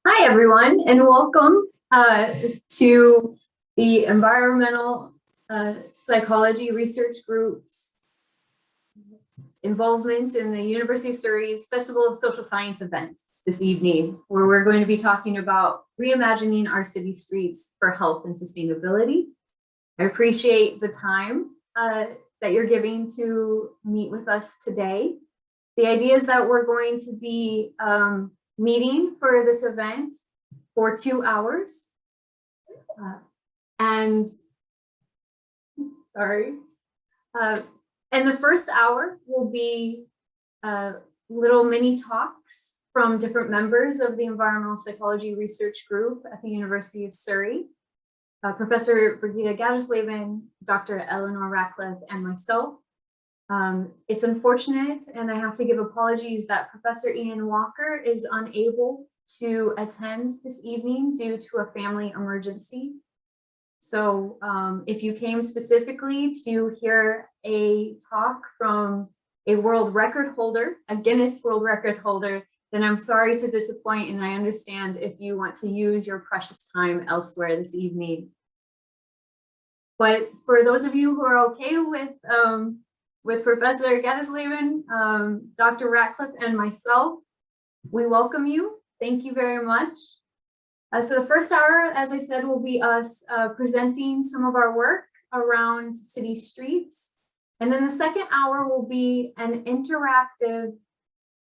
Hi, everyone, and welcome to the Environmental Psychology Research Group's involvement in the University of Surrey's Festival of Social Science event this evening, where we're going to be talking about reimagining our city streets for health and sustainability. I appreciate the time that you're giving to meet with us today. The idea is that we're going to be meeting for this event for 2 hours. And the first hour will be little mini talks from different members of the Environmental Psychology Research Group at the University of Surrey. Professor Brigitte Gadesleben, Dr. Eleanor Ratcliffe, and myself. It's unfortunate, and I have to give apologies, that Professor Ian Walker is unable to attend this evening due to a family emergency. So if you came specifically to hear a talk from a world record holder, a Guinness World Record holder, then I'm sorry to disappoint, and I understand if you want to use your precious time elsewhere this evening. But for those of you who are okay with Professor Gadesleben, Dr. Ratcliffe, and myself, we welcome you. Thank you very much. So the first hour, as I said, will be us presenting some of our work around city streets. And then the second hour will be an interactive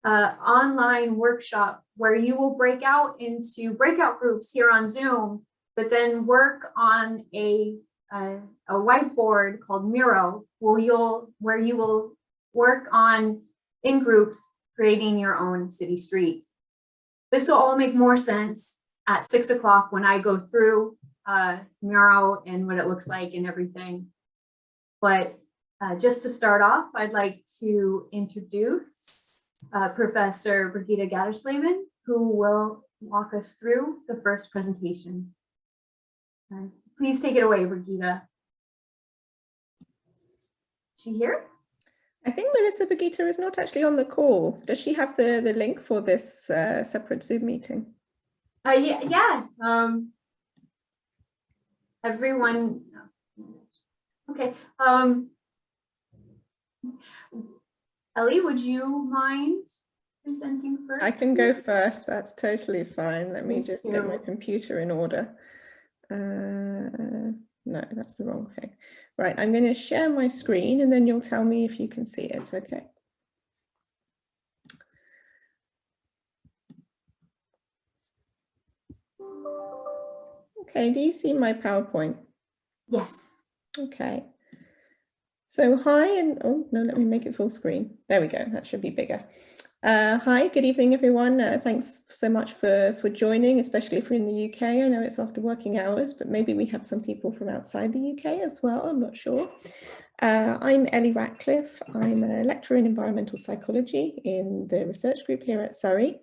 online workshop where you will break out into breakout groups here on Zoom, but then work on a whiteboard called Miro, where you will work on in groups creating your own city street. This will all make more sense at 6 o'clock when I go through Miro and what it looks like and everything. But just to start off, I'd like to introduce Professor Brigitte Gadesleben, who will walk us through the first presentation. Please take it away, Brigitte. Is she here? I think Melissa Brigitte is not actually on the call. Does she have the link for this separate Zoom meeting? Yeah. Everyone. Okay. Ellie, would you mind presenting first? I can go first. That's totally fine. Let me just get my computer in order. No, that's the wrong thing. Right, I'm going to share my screen and then you'll tell me if you can see it, okay? Okay, do you see my PowerPoint? Yes. Okay. So hi, and oh no, let me make it full screen. There we go, that should be bigger. Hi, good evening, everyone. Thanks so much for joining, especially if you're in the UK. I know it's after working hours, but maybe we have some people from outside the UK as well, I'm not sure. I'm Ellie Ratcliffe. I'm a lecturer in environmental psychology in the research group here at Surrey.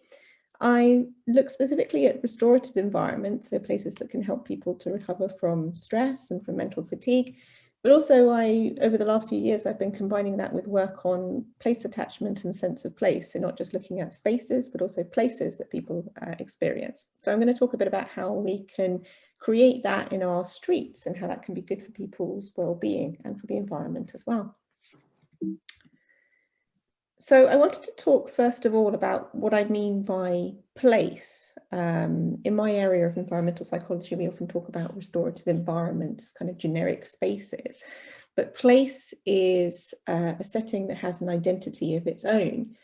I look specifically at restorative environments, so places that can help people to recover from stress and from mental fatigue. But also over the last few years, I've been combining that with work on place attachment and sense of place. So not just looking at spaces, but also places that people experience. So I'm going to talk a bit about how we can create that in our streets and how that can be good for people's well-being and for the environment as well. So I wanted to talk first of all about what I mean by place. In my area of environmental psychology, we often talk about restorative environments, kind of generic spaces. But place is a setting that has an identity of its own.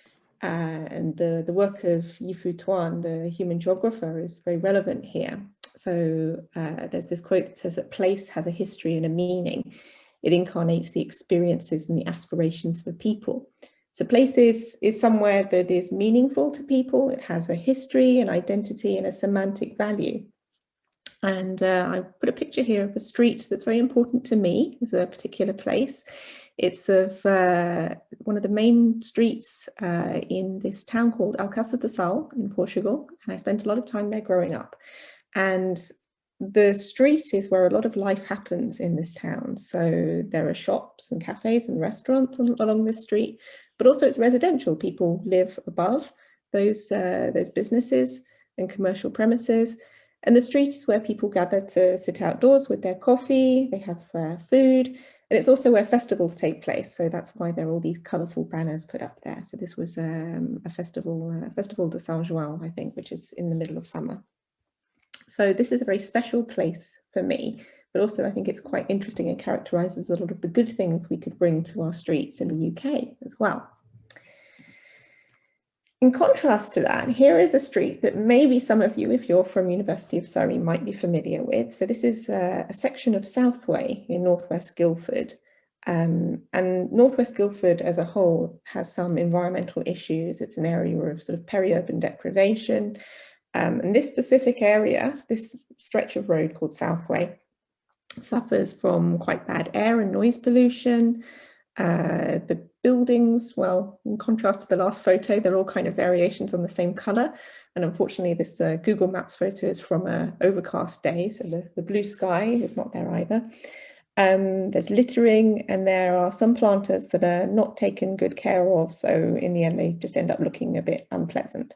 And the work of Yi-Fu Tuan, the human geographer, is very relevant here. So there's this quote that says that place has a history and a meaning. It incarnates the experiences and the aspirations of a people. So place is somewhere that is meaningful to people. It has a history, an identity, and a semantic value. And I put a picture here of a street that's very important to me as a particular place. It's of one of the main streets in this town called Alcácer de Sal in Portugal. And I spent a lot of time there growing up. And the street is where a lot of life happens in this town. So there are shops and cafes and restaurants along this street, but also it's residential. People live above those businesses. and commercial premises. And the street is where people gather to sit outdoors with their coffee, they have food, and it's also where festivals take place. So that's why there are all these colourful banners put up there. So this was a festival, Festival de Saint João, I think, which is in the middle of summer. So this is a very special place for me, but also I think it's quite interesting and characterises a lot of the good things we could bring to our streets in the UK as well. In contrast to that, here is a street that maybe some of you, if you're from University of Surrey, might be familiar with. So this is a section of Southway in Northwest Guildford. And Northwest Guildford as a whole has some environmental issues. It's an area of sort of peri-urban deprivation. And this specific area, this stretch of road called Southway, suffers from quite bad air and noise pollution. The buildings, well, in contrast to the last photo, they're all kind of variations on the same colour. And unfortunately, this Google Maps photo is from an overcast day, so the blue sky is not there either. There's littering, and there are some planters that are not taken good care of. So in the end, they just end up looking a bit unpleasant.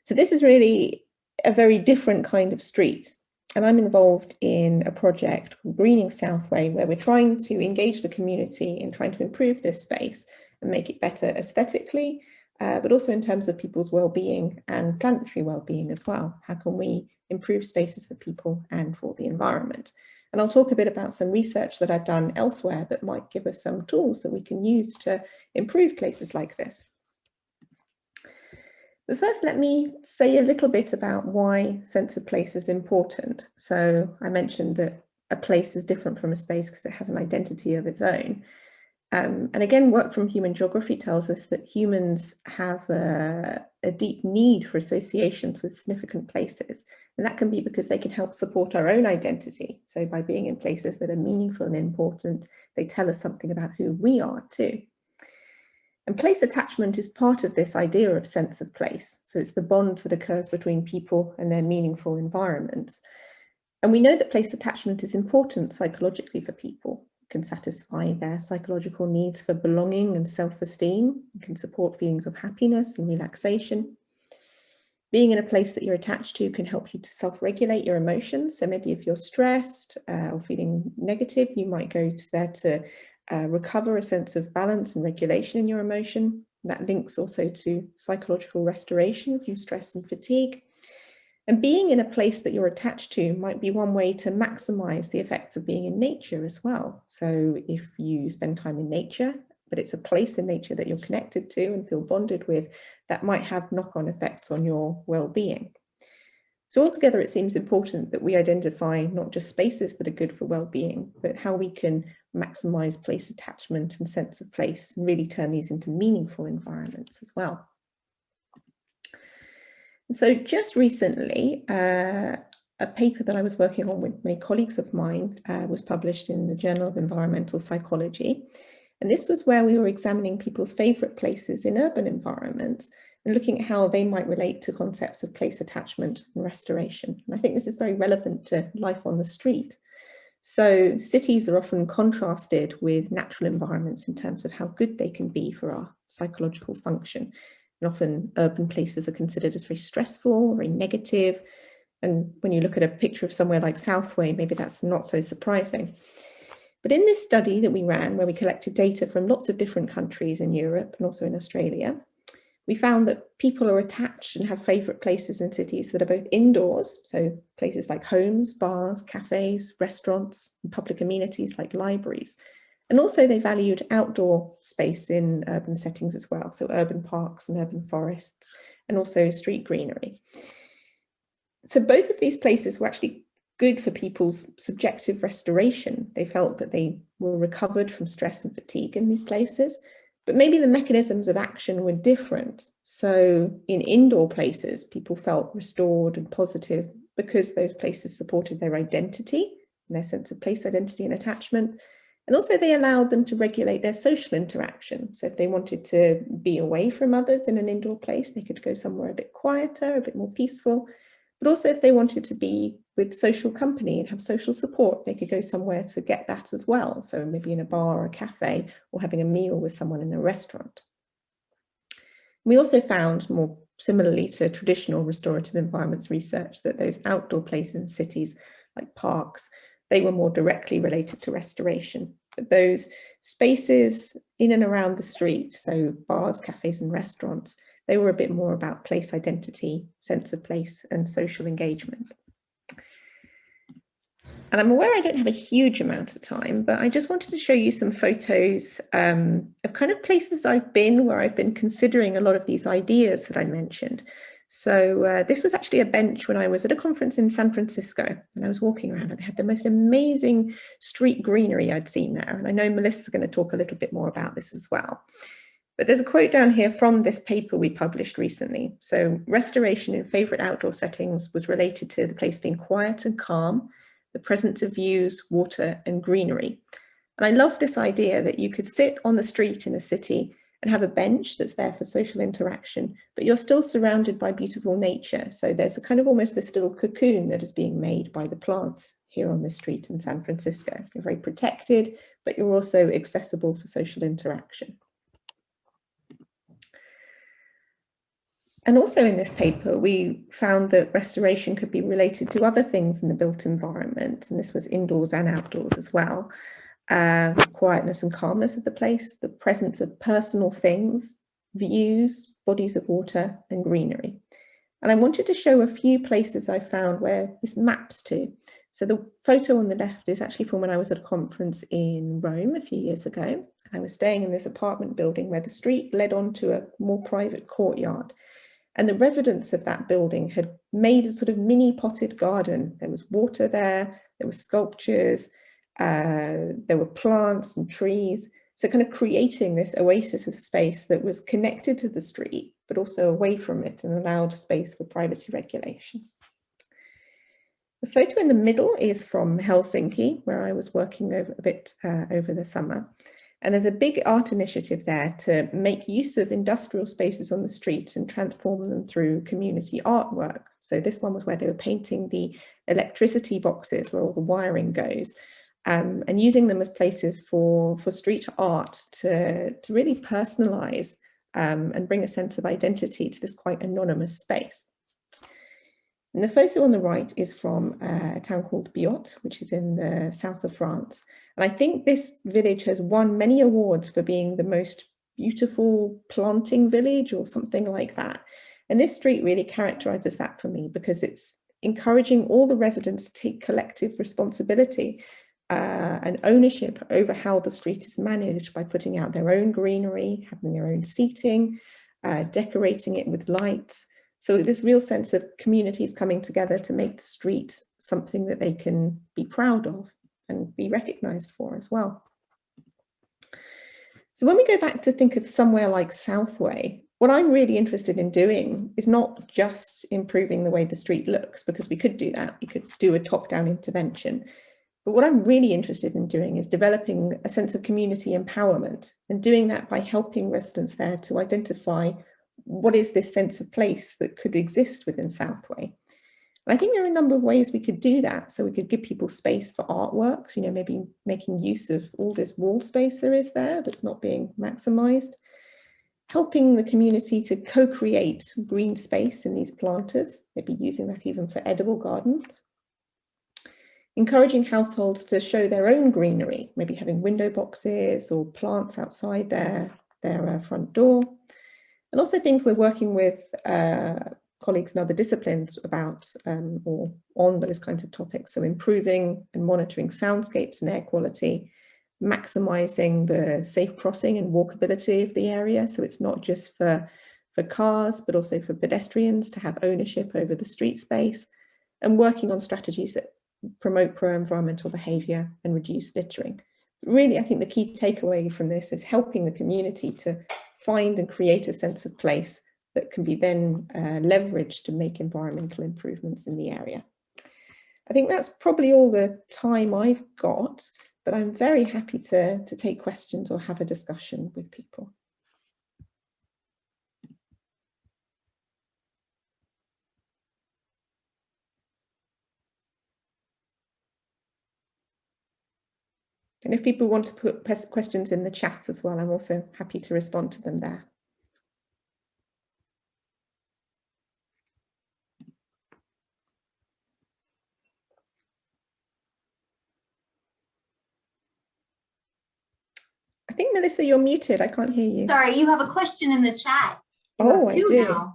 So this is really a very different kind of street. And I'm involved in a project called Greening Southway, where we're trying to engage the community in trying to improve this space and make it better aesthetically, but also in terms of people's well-being and planetary well-being as well. How can we improve spaces for people and for the environment? And I'll talk a bit about some research that I've done elsewhere that might give us some tools that we can use to improve places like this. But first, let me say a little bit about why sense of place is important. So I mentioned that a place is different from a space because it has an identity of its own. And again, work from human geography tells us that humans have a deep need for associations with significant places. And that can be because they can help support our own identity. So by being in places that are meaningful and important, they tell us something about who we are too. And place attachment is part of this idea of sense of place. So it's the bond that occurs between people and their meaningful environments. And we know that place attachment is important psychologically for people. It can satisfy their psychological needs for belonging and self-esteem. It can support feelings of happiness and relaxation. Being in a place that you're attached to can help you to self-regulate your emotions. So maybe if you're stressed or feeling negative, you might go there to recover a sense of balance and regulation in your emotion. That links also to psychological restoration from stress and fatigue. And being in a place that you're attached to might be one way to maximize the effects of being in nature as well. So if you spend time in nature, but it's a place in nature that you're connected to and feel bonded with, that might have knock-on effects on your well-being. So altogether, it seems important that we identify not just spaces that are good for well-being, but how we can maximize place attachment and sense of place and really turn these into meaningful environments as well. So just recently, a paper that I was working on with many colleagues of mine was published in the Journal of Environmental Psychology. And this was where we were examining people's favorite places in urban environments and looking at how they might relate to concepts of place attachment and restoration. And I think this is very relevant to life on the street. So cities are often contrasted with natural environments in terms of how good they can be for our psychological function. And often urban places are considered as very stressful, very negative. And when you look at a picture of somewhere like Southway, maybe that's not so surprising. But in this study that we ran, where we collected data from lots of different countries in Europe and also in Australia, we found that people are attached and have favourite places in cities that are both indoors, so places like homes, bars, cafes, restaurants, and public amenities like libraries. And also they valued outdoor space in urban settings as well, so urban parks and urban forests, and also street greenery. So both of these places were actually good for people's subjective restoration. They felt that they were recovered from stress and fatigue in these places. But maybe the mechanisms of action were different. So in indoor places, people felt restored and positive because those places supported their identity and their sense of place identity and attachment. And also they allowed them to regulate their social interaction. So if they wanted to be away from others in an indoor place, they could go somewhere a bit quieter, a bit more peaceful. But also if they wanted to be with social company and have social support, they could go somewhere to get that as well. So maybe in a bar or a cafe, or having a meal with someone in a restaurant. We also found more similarly to traditional restorative environments research, that those outdoor places in cities like parks, they were more directly related to restoration. But those spaces in and around the street, so bars, cafes and restaurants, they were a bit more about place identity, sense of place and social engagement. And I'm aware I don't have a huge amount of time, but I just wanted to show you some photos of kind of places I've been where I've been considering a lot of these ideas that I mentioned. So this was actually a bench when I was at a conference in San Francisco, and I was walking around and they had the most amazing street greenery I'd seen there. And I know Melissa's going to talk a little bit more about this as well. But there's a quote down here from this paper we published recently. So restoration in favourite outdoor settings was related to the place being quiet and calm, the presence of views, water and greenery. And I love this idea that you could sit on the street in a city and have a bench that's there for social interaction, but you're still surrounded by beautiful nature. So there's a kind of almost this little cocoon that is being made by the plants here on this street in San Francisco. You're very protected, but you're also accessible for social interaction. And also in this paper, we found that restoration could be related to other things in the built environment, and this was indoors and outdoors as well. Quietness and calmness of the place, the presence of personal things, views, bodies of water and greenery. And I wanted to show a few places I found where this maps to. So the photo on the left is actually from when I was at a conference in Rome a few years ago. I was staying in this apartment building where the street led onto a more private courtyard. And the residents of that building had made a sort of mini potted garden. There was water there were sculptures, there were plants and trees. So kind of creating this oasis of space that was connected to the street, but also away from it and allowed space for privacy regulation. The photo in the middle is from Helsinki, where I was working over the summer. And there's a big art initiative there to make use of industrial spaces on the street and transform them through community artwork. So this one was where they were painting the electricity boxes where all the wiring goes, and using them as places for street art to really personalize and bring a sense of identity to this quite anonymous space. And the photo on the right is from a town called Biot, which is in the south of France. And I think this village has won many awards for being the most beautiful planting village or something like that. And this street really characterizes that for me because it's encouraging all the residents to take collective responsibility and ownership over how the street is managed by putting out their own greenery, having their own seating, decorating it with lights. So this real sense of communities coming together to make the street something that they can be proud of and be recognised for as well. So when we go back to think of somewhere like Southway, what I'm really interested in doing is not just improving the way the street looks, because we could do that, we could do a top-down intervention. But what I'm really interested in doing is developing a sense of community empowerment and doing that by helping residents there to identify what is this sense of place that could exist within Southway. And I think there are a number of ways we could do that. So we could give people space for artworks, maybe making use of all this wall space there is there that's not being maximised, helping the community to co-create green space in these planters, maybe using that even for edible gardens, encouraging households to show their own greenery, maybe having window boxes or plants outside their front door. And also things we're working with colleagues in other disciplines about or on those kinds of topics. So improving and monitoring soundscapes and air quality, maximising the safe crossing and walkability of the area. So it's not just for cars, but also for pedestrians to have ownership over the street space, and working on strategies that promote pro-environmental behaviour and reduce littering. Really, I think the key takeaway from this is helping the community to find and create a sense of place that can be then leveraged to make environmental improvements in the area. I think that's probably all the time I've got, but I'm very happy to take questions or have a discussion with people. And if people want to put questions in the chat as well, I'm also happy to respond to them there. think, Melissa, you're muted. I can't hear you. Sorry, you have a question in the chat. Oh, I do.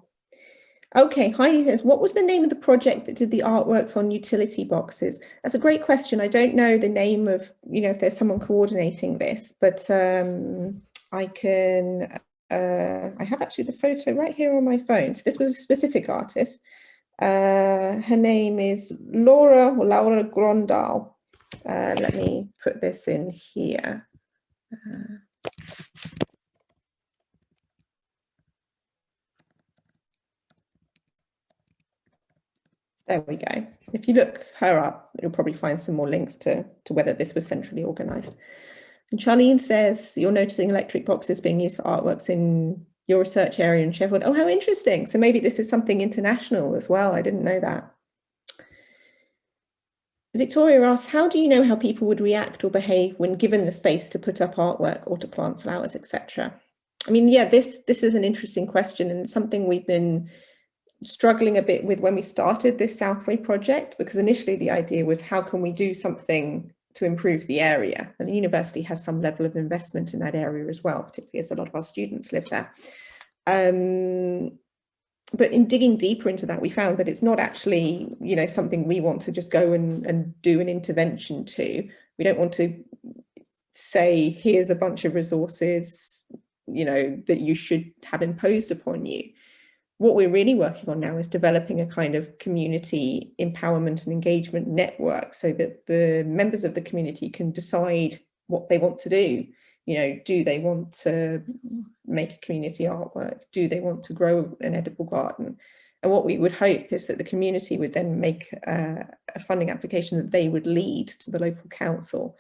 Okay, Heidi says, what was the name of the project that did the artworks on utility boxes? That's a great question. I don't know the name of, if there's someone coordinating this, but I can, I have actually the photo right here on my phone. So this was a specific artist. Her name is Laura Grondal. Let me put this in here. There we go. If you look her up, you'll probably find some more links to whether this was centrally organised. And Charlene says, you're noticing electric boxes being used for artworks in your research area in Sheffield. Oh, how interesting. So maybe this is something international as well. I didn't know that. Victoria asks, how do you know how people would react or behave when given the space to put up artwork or to plant flowers, etc.? I mean, yeah, this is an interesting question and something we've been struggling a bit with when we started this Southway project, because initially the idea was how can we do something to improve the area, and the university has some level of investment in that area as well, particularly as a lot of our students live there. But in digging deeper into that, we found that it's not actually, something we want to just go and do an intervention to. We don't want to say, here's a bunch of resources, that you should have imposed upon you. What we're really working on now is developing a kind of community empowerment and engagement network so that the members of the community can decide what they want to do. Do they want to make a community artwork? Do they want to grow an edible garden? And what we would hope is that the community would then make a funding application that they would lead to the local council.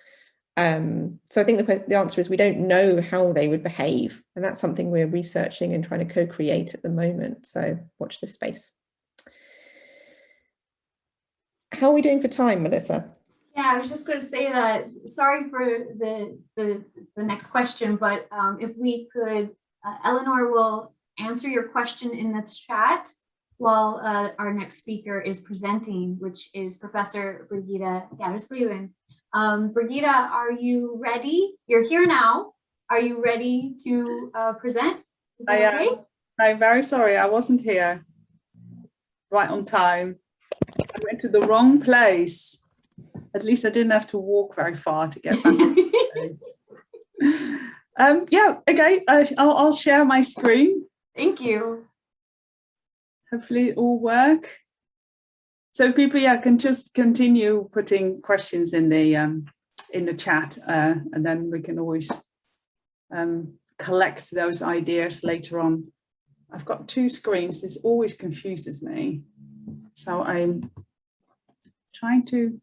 So I think the answer is we don't know how they would behave, and that's something we're researching and trying to co-create at the moment. So watch this space. How are we doing for time, Melissa? Yeah, I was just going to say that, sorry for the next question, but if we could, Eleanor will answer your question in the chat while our next speaker is presenting, which is Professor Brigitte Gaddis-Lewin. Brigitte, are you ready? You're here now. Are you ready to present? Is that okay? I'm very sorry, I wasn't here right on time. I went to the wrong place. At least I didn't have to walk very far to get back to the place. Yeah, okay, I'll share my screen. Thank you. Hopefully it will work. So people, can just continue putting questions in the chat, and then we can always collect those ideas later on. I've got two screens. This always confuses me, so I'm trying to.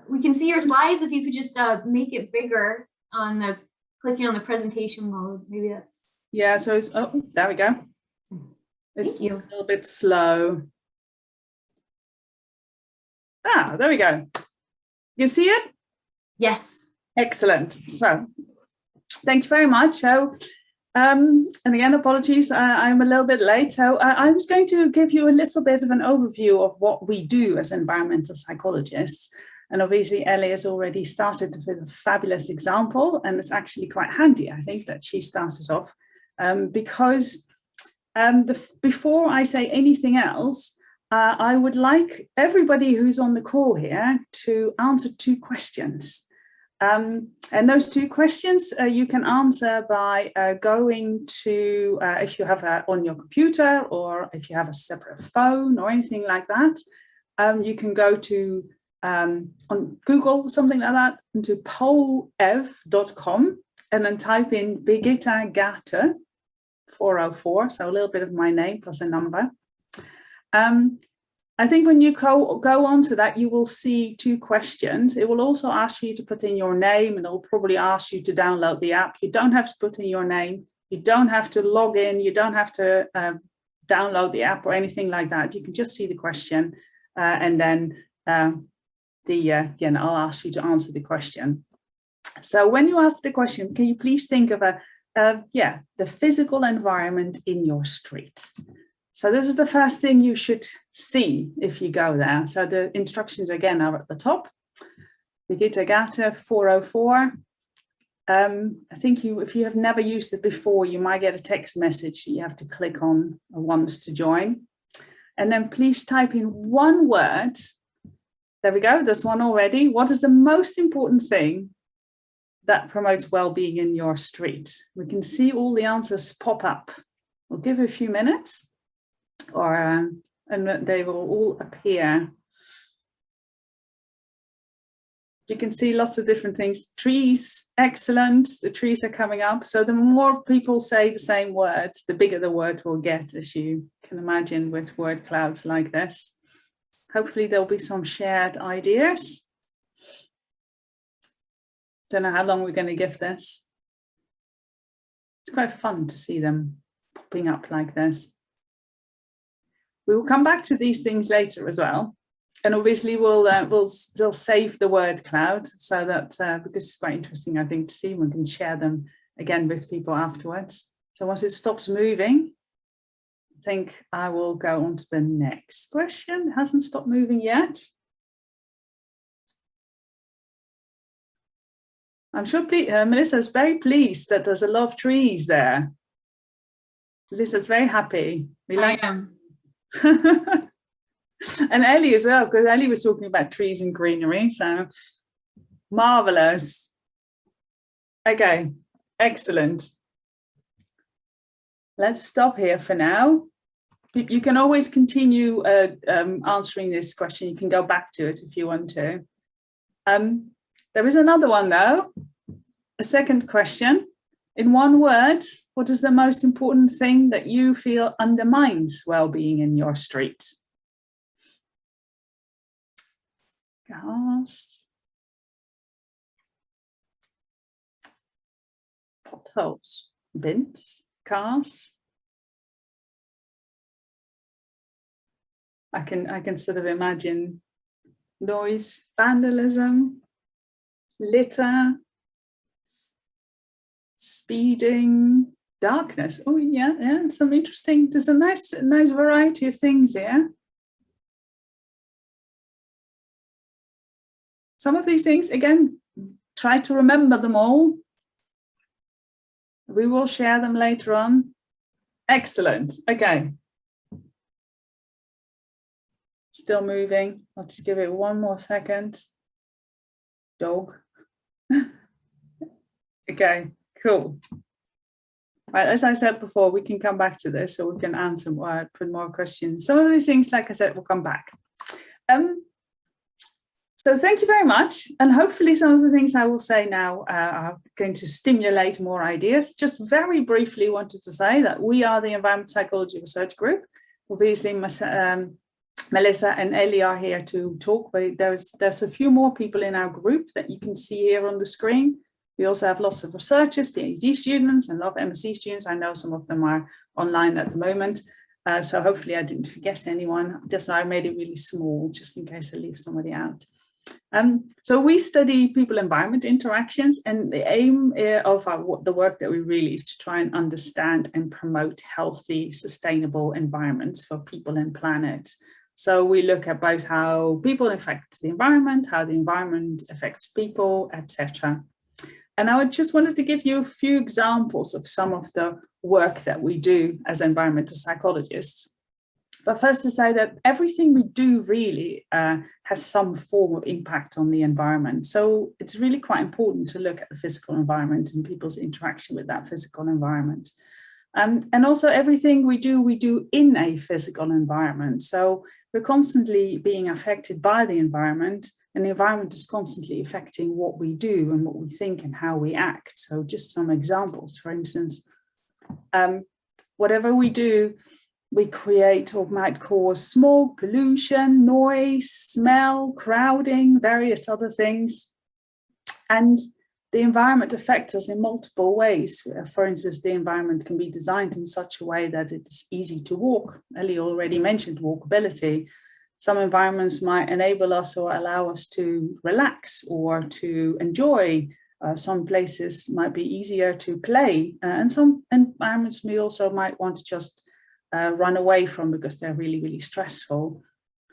We can see your slides. If you could just make it bigger on clicking on the presentation mode. Maybe that's. Yeah. So it's there we go. It's a little bit slow. There we go. You see it? Yes. Excellent. So thank you very much. So, and again, apologies, I'm a little bit late. So I was going to give you a little bit of an overview of what we do as environmental psychologists. And obviously, Ellie has already started with a fabulous example, and it's actually quite handy, I think, that she started off because before I say anything else, I would like everybody who's on the call here to answer two questions. And those two questions you can answer by going to, if you have on your computer or if you have a separate phone or anything like that, you can go to on Google or something like that, into polev.com and then type in Brigitte Gatte 404, so a little bit of my name plus a number. I think when you go on to that, you will see two questions. It will also ask you to put in your name, and it will probably ask you to download the app. You don't have to put in your name. You don't have to log in. You don't have to download the app or anything like that. You can just see the question, and then I'll ask you to answer the question. So when you ask the question, can you please think of the physical environment in your street? So this is the first thing you should see if you go there. So the instructions again are at the top. Brigitte Gata 404. I think if you have never used it before, you might get a text message that you have to click on once to join. And then please type in one word. There we go, there's one already. What is the most important thing that promotes well-being in your street? We can see all the answers pop up. We'll give it a few minutes, and they will all appear. You can see lots of different things. Trees, excellent. The trees are coming up. So the more people say the same words, the bigger the word will get, as you can imagine with word clouds like this. Hopefully there'll be some shared ideas. Don't know how long we're going to give this. It's quite fun to see them popping up like this. We will come back to these things later as well. And obviously we'll still save the word cloud, so that because it's quite interesting, I think, to see. We can share them again with people afterwards. So once it stops moving, I think I will go on to the next question. It hasn't stopped moving yet. I'm sure Melissa is very pleased that there's a lot of trees there. Melissa's very happy. I am. And Ellie as well, because Ellie was talking about trees and greenery, so marvelous. Okay, excellent. Let's stop here for now. You can always continue answering this question. You can go back to it if you want to. There is another one though, a second question. In one word, what is the most important thing that you feel undermines well-being in your street? Gas, potholes, bins, cars. I can sort of imagine noise, vandalism, litter, speeding, darkness. Oh yeah, some interesting. There's a nice variety of things here. Some of these things, again, try to remember them all. We will share them later on. Excellent. Okay. Still moving. I'll just give it one more second. Dog. Okay, cool. Right, as I said before, we can come back to this, so we can answer more, put more questions. Some of these things, like I said, will come back. So thank you very much. And hopefully some of the things I will say now are going to stimulate more ideas. Just very briefly wanted to say that we are the Environmental Psychology Research Group. Obviously, Melissa and Ellie are here to talk, but there's a few more people in our group that you can see here on the screen. We also have lots of researchers, PhD students, and a lot of MSc students. I know some of them are online at the moment. So hopefully I didn't forget anyone. Just now I made it really small, just in case I leave somebody out. So we study people-environment interactions, and the aim of the work that we really is to try and understand and promote healthy, sustainable environments for people and planet. So we look at both how people affect the environment, how the environment affects people, etc. And I just wanted to give you a few examples of some of the work that we do as environmental psychologists. But first to say that everything we do really has some form of impact on the environment. So it's really quite important to look at the physical environment and people's interaction with that physical environment. And also everything we do in a physical environment. So we're constantly being affected by the environment, and the environment is constantly affecting what we do and what we think and how we act. So just some examples, for instance, whatever we do, we create or might cause smoke, pollution, noise, smell, crowding, various other things. And the environment affects us in multiple ways. For instance, the environment can be designed in such a way that it's easy to walk. Ellie already mentioned walkability. Some environments might enable us or allow us to relax or to enjoy. Some places might be easier to play. And some environments we also might want to just run away from because they're really, really stressful.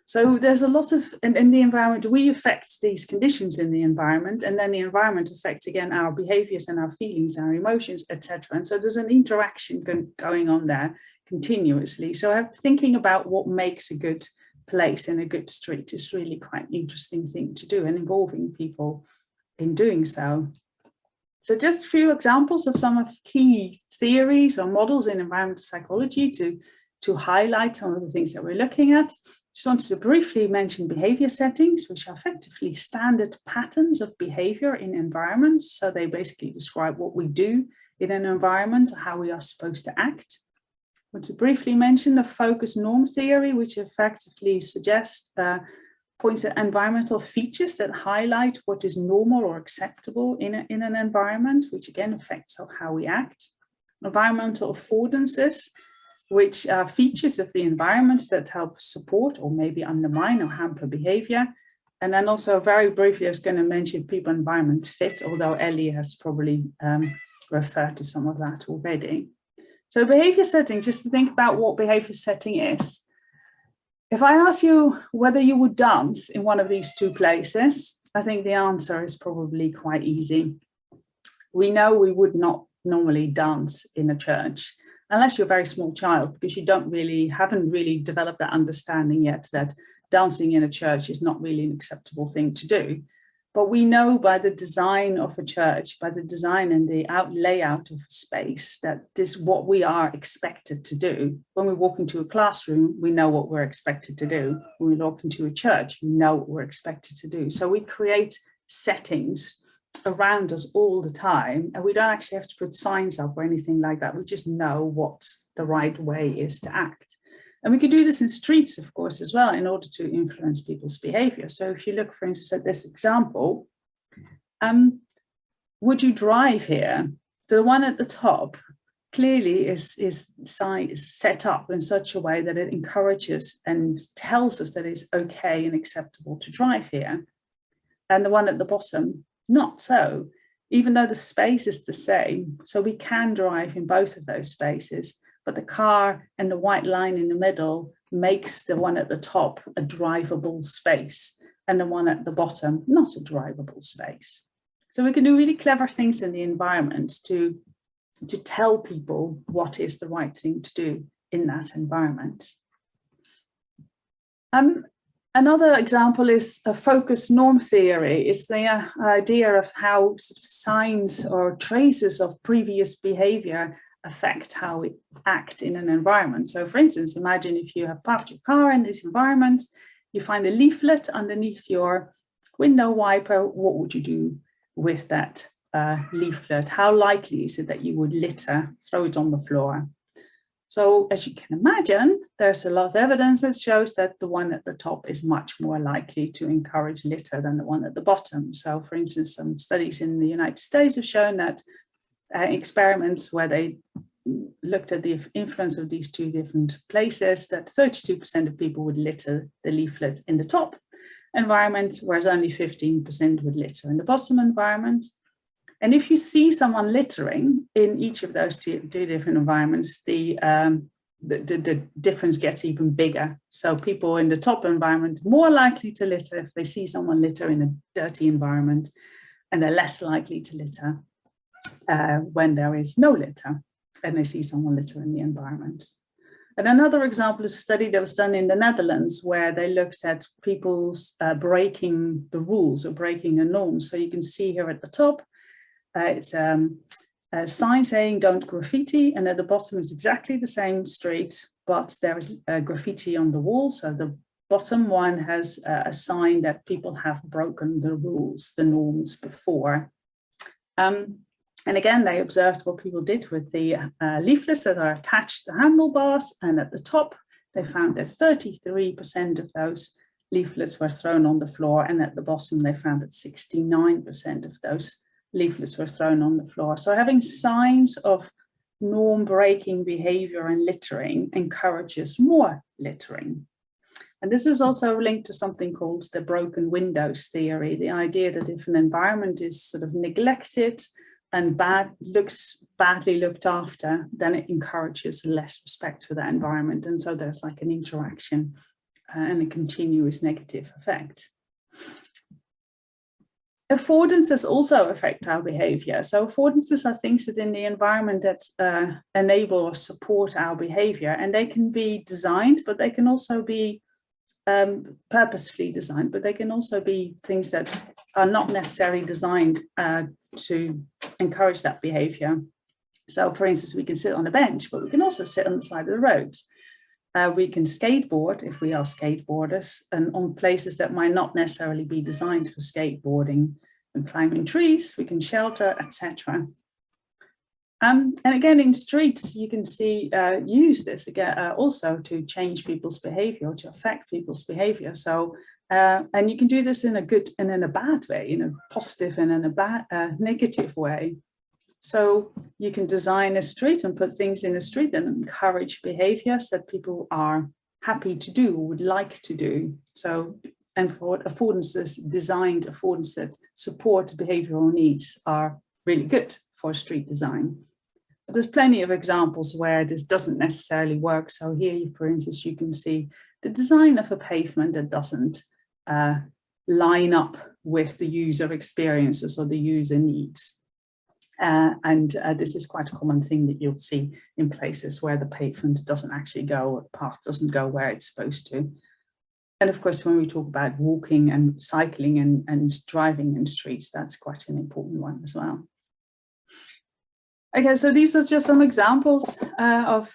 So there's a lot of, in the environment, we affect these conditions in the environment, and then the environment affects again our behaviors and our feelings, our emotions, etc. And so there's an interaction going on there continuously. So thinking about what makes a good place and a good street is really quite an interesting thing to do, and involving people in doing so. So just a few examples of some of key theories or models in environmental psychology to highlight some of the things that we're looking at. Just wanted to briefly mention behavior settings, which are effectively standard patterns of behavior in environments. So they basically describe what we do in an environment, or how we are supposed to act. I want to briefly mention the focus norm theory, which effectively suggests points at environmental features that highlight what is normal or acceptable in an environment, which again affects how we act. Environmental affordances, which are features of the environment that help support or maybe undermine or hamper behavior. And then also very briefly, I was going to mention people environment fit, although Ellie has probably referred to some of that already. So behavior setting, just to think about what behavior setting is. If I ask you whether you would dance in one of these two places, I think the answer is probably quite easy. We know we would not normally dance in a church, unless you're a very small child, because you haven't really developed that understanding yet that dancing in a church is not really an acceptable thing to do. But we know by the design of a church, by the design and the layout of a space, that this is what we are expected to do. When we walk into a classroom, we know what we're expected to do. When we walk into a church, we know what we're expected to do. So we create settings around us all the time, and we don't actually have to put signs up or anything like that. We just know what the right way is to act. And we can do this in streets, of course, as well, in order to influence people's behavior. So if you look, for instance, at this example, would you drive here? The one at the top clearly is set up in such a way that it encourages and tells us that it's okay and acceptable to drive here. And the one at the bottom, not so, even though the space is the same. So we can drive in both of those spaces, but the car and the white line in the middle makes the one at the top a drivable space, and the one at the bottom not a drivable space. So we can do really clever things in the environment to tell people what is the right thing to do in that environment. Another example is a focus norm theory. It's the idea of how sort of signs or traces of previous behavior affect how we act in an environment. So for instance, imagine if you have parked your car in this environment, you find a leaflet underneath your window wiper. What would you do with that leaflet? How likely is it that you would litter, throw it on the floor? So as you can imagine, there's a lot of evidence that shows that the one at the top is much more likely to encourage litter than the one at the bottom. So for instance, some studies in the United States have shown that experiments where they looked at the influence of these two different places, that 32% of people would litter the leaflet in the top environment, whereas only 15% would litter in the bottom environment. And if you see someone littering in each of those two different environments, the difference gets even bigger. So people in the top environment are more likely to litter if they see someone litter in a dirty environment, and they're less likely to litter when there is no litter and they see someone litter in the environment. And another example is a study that was done in the Netherlands, where they looked at people's breaking the rules or breaking the norms. So you can see here at the top, it's a sign saying don't graffiti, and at the bottom is exactly the same street, but there is graffiti on the wall. So the bottom one has a sign that people have broken the rules, the norms before. And again, they observed what people did with the leaflets that are attached to handlebars, and at the top, they found that 33% of those leaflets were thrown on the floor, and at the bottom, they found that 69% of those leaflets were thrown on the floor. So having signs of norm-breaking behavior and littering encourages more littering. And this is also linked to something called the broken windows theory, the idea that if an environment is sort of neglected and looks badly looked after, then it encourages less respect for that environment. And so there's like an interaction and a continuous negative effect. Affordances also affect our behavior. So affordances are things within the environment that enable or support our behavior, and they can be designed, but they can also be purposefully designed, but they can also be things that are not necessarily designed to encourage that behavior. So for instance, we can sit on a bench, but we can also sit on the side of the road. We can skateboard if we are skateboarders, and on places that might not necessarily be designed for skateboarding, and climbing trees, we can shelter, etc. And again, in streets, you can see use this again also to change people's behavior, to affect people's behavior. So, and you can do this in a good and in a bad way, in a positive and in a bad, negative way. So you can design a street and put things in a street and encourage behaviors that people are happy to do or would like to do. So, and for affordances, designed affordances that support behavioral needs are really good for street design. But there's plenty of examples where this doesn't necessarily work. So here, for instance, you can see the design of a pavement that doesn't line up with the user experiences or the user needs. This is quite a common thing that you'll see in places where the pavement doesn't actually go, or the path doesn't go where it's supposed to. And of course, when we talk about walking and cycling and driving in streets, that's quite an important one as well. Okay, so these are just some examples of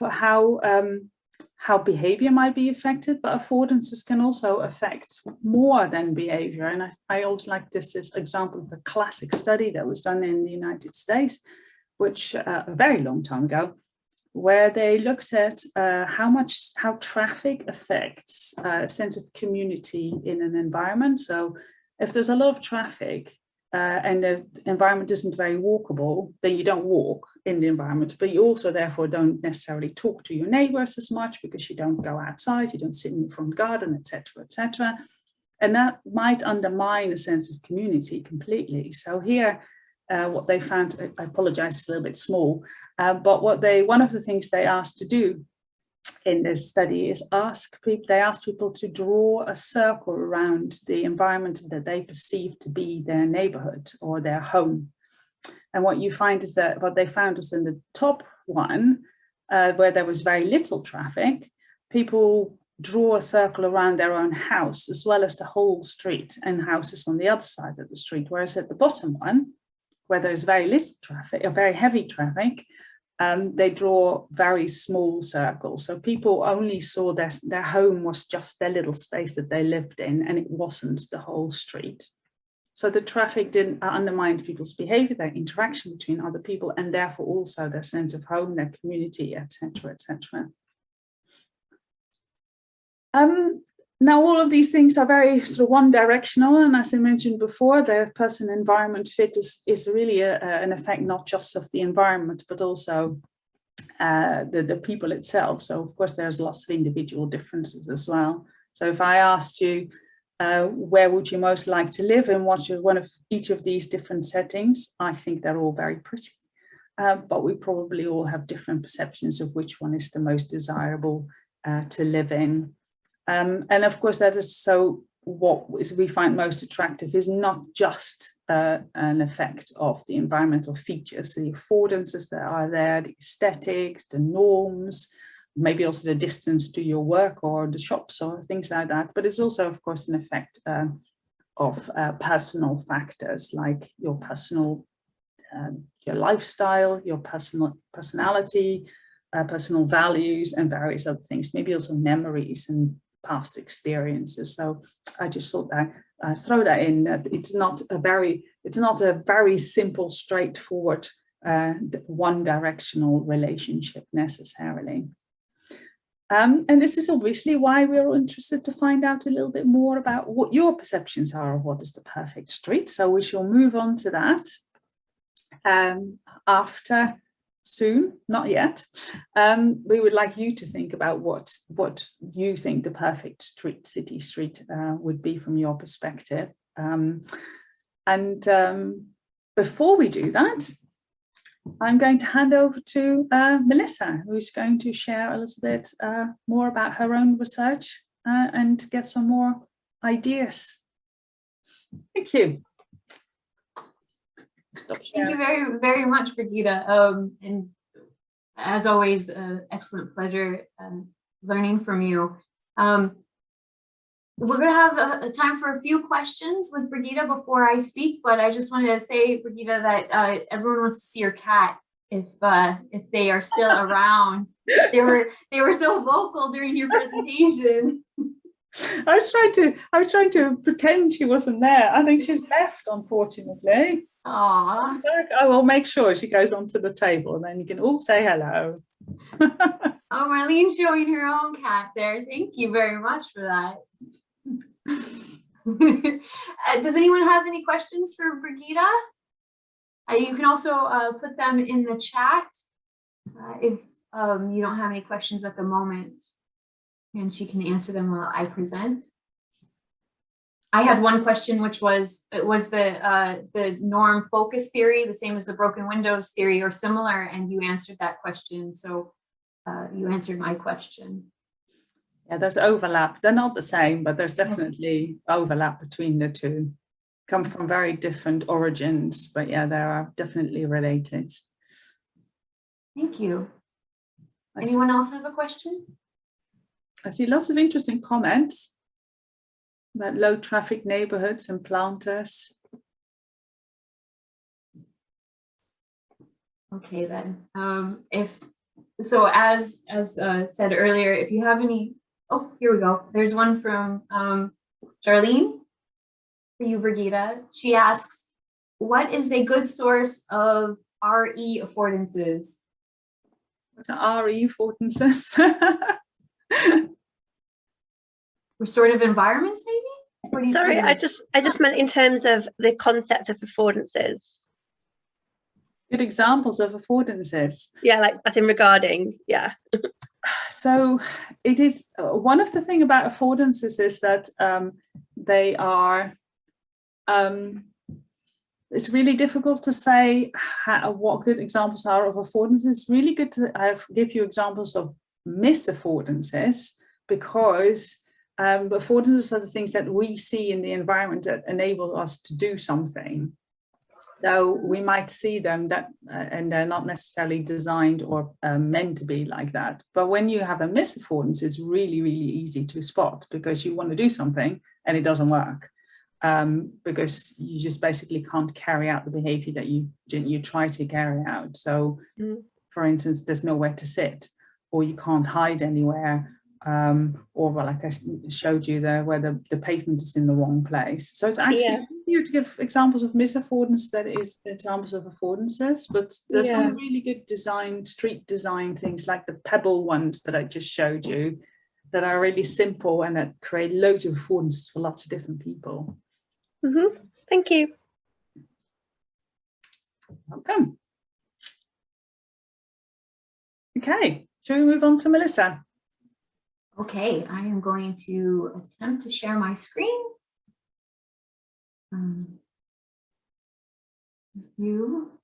how behavior might be affected, but affordances can also affect more than behavior. And I always like this as example of a classic study that was done in the United States, which a very long time ago, where they looked at how traffic affects a sense of community in an environment. So if there's a lot of traffic and the environment isn't very walkable, then you don't walk in the environment, but you also therefore don't necessarily talk to your neighbors as much because you don't go outside, you don't sit in the front garden, etc., etc. And that might undermine a sense of community completely. So here, what they found, I apologize, it's a little bit small, but one of the things they asked to do in this study is they asked people to draw a circle around the environment that they perceive to be their neighborhood or their home. And what you find is that what they found was in the top one, where there was very little traffic, people draw a circle around their own house as well as the whole street and houses on the other side of the street. Whereas at the bottom one, where there's very little traffic, or very heavy traffic, they draw very small circles. So people only saw their home was just their little space that they lived in, and it wasn't the whole street. So the traffic didn't undermine people's behavior, their interaction between other people, and therefore also their sense of home, their community, etc., etc. Now, all of these things are very sort of one-directional, and as I mentioned before, the person-environment fit is really an effect not just of the environment, but also the people itself. So, of course, there's lots of individual differences as well. So if I asked you, where would you most like to live in one of each of these different settings, I think they're all very pretty, but we probably all have different perceptions of which one is the most desirable to live in. And of course, that is so what we find most attractive is not just an effect of the environmental features, the affordances that are there, the aesthetics, the norms, maybe also the distance to your work or the shops or things like that. But it's also, of course, an effect of personal factors like your personal, your lifestyle, your personality, personal values, and various other things, maybe also memories and past experiences. So I just thought that throw that in. It's not a very simple, straightforward, one-directional relationship necessarily. And this is obviously why we're interested to find out a little bit more about what your perceptions are of what is the perfect street. So we shall move on to that after. Soon, not yet. We would like you to think about what you think the perfect city street would be from your perspective. Before we do that, I'm going to hand over to Melissa, who's going to share a little bit more about her own research and get some more ideas. Thank you. Stop Thank you sharing. very, very much, Brigitte. And as always, excellent pleasure learning from you. We're going to have a time for a few questions with Brigitte before I speak, but I just wanted to say, Brigitte, that everyone wants to see your cat if they are still around. They were so vocal during your presentation. I was trying to pretend she wasn't there. I think she's left, unfortunately. Aww. I will make sure she goes onto the table, and then you can all say hello. Oh, Marlene's showing her own cat there. Thank you very much for that. Does anyone have any questions for Brigitte? You can also put them in the chat if you don't have any questions at the moment, and she can answer them while I present. I had one question, which was, the norm focus theory the same as the broken windows theory or similar? And you answered that question. So you answered my question. Yeah, there's overlap. They're not the same, but there's definitely overlap between the two. Come from very different origins, but yeah, they are definitely related. Thank you. Anyone else have a question? I see lots of interesting comments about low traffic neighborhoods and planters. Okay, then. As said earlier, if you have any, oh, here we go. There's one from Charlene for you, Brigitte. She asks, what is a good source of RE affordances? What are RE affordances? Restorative environments, maybe? Sorry, I just meant in terms of the concept of affordances. Good examples of affordances. Yeah, like as in regarding, yeah. So it is one of the things about affordances is that they are. It's really difficult to say what good examples are of affordances. It's really good to give you examples of misaffordances, because affordances are the things that we see in the environment that enable us to do something. So we might see them and they're not necessarily designed or meant to be like that. But when you have a misaffordance, it's really, really easy to spot, because you want to do something and it doesn't work. Because you just basically can't carry out the behavior that you try to carry out. So, for instance, there's nowhere to sit, or you can't hide anywhere, or like I showed you there, where the pavement is in the wrong place. So it's actually easier to give examples of misaffordance that is examples of affordances. But there's some really good street design things, like the pebble ones that I just showed you, that are really simple and that create loads of affordances for lots of different people. Thank you. Welcome. Okay, shall we move on to Melissa? Okay, I am going to attempt to share my screen. With you.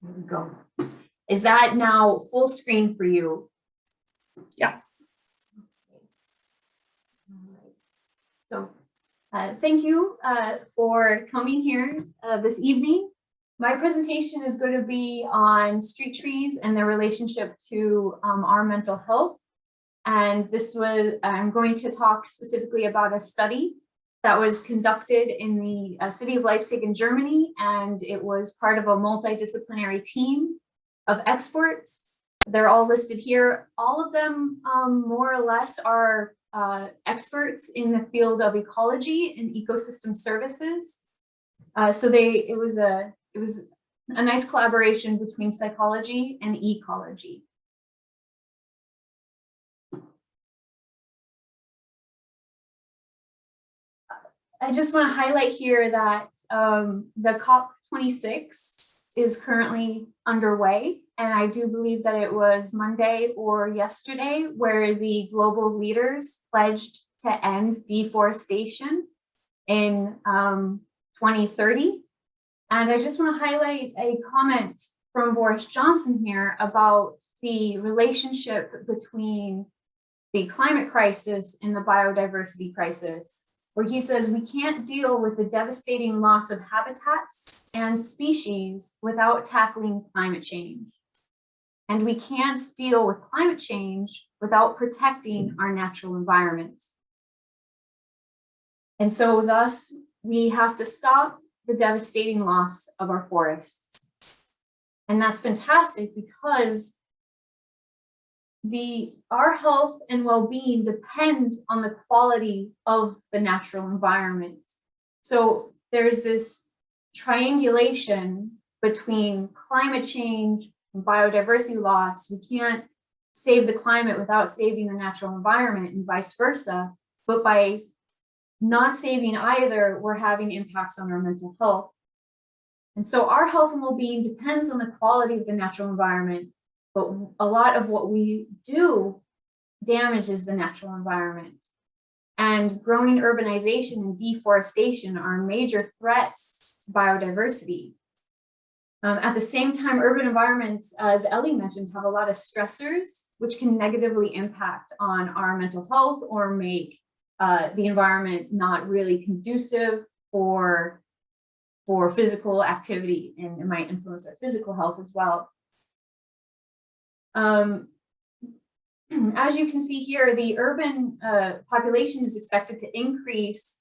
There we go. Is that now full screen for you? Yeah. So thank you for coming here this evening. My presentation is going to be on street trees and their relationship to our mental health. And I'm going to talk specifically about a study that was conducted in the city of Leipzig in Germany, and it was part of a multidisciplinary team of experts. They're all listed here. All of them more or less are experts in the field of ecology and ecosystem services. So it was a nice collaboration between psychology and ecology. I just want to highlight here that the COP26 is currently underway, and I do believe that it was Monday or yesterday where the global leaders pledged to end deforestation. in 2030. And I just want to highlight a comment from Boris Johnson here about the relationship between the climate crisis and the biodiversity crisis, where he says we can't deal with the devastating loss of habitats and species without tackling climate change. And we can't deal with climate change without protecting our natural environment. And so thus, we have to stop the devastating loss of our forests. And that's fantastic because our health and well-being depend on the quality of the natural environment. So there's this triangulation between climate change and biodiversity loss. We can't save the climate without saving the natural environment and vice versa. But by not saving either, we're having impacts on our mental health. And so our health and well-being depends on the quality of the natural environment, but a lot of what we do damages the natural environment. And growing urbanization and deforestation are major threats to biodiversity. At the same time, urban environments, as Ellie mentioned, have a lot of stressors, which can negatively impact on our mental health or make the environment not really conducive for physical activity, and it might influence our physical health as well. As you can see here, the urban population is expected to increase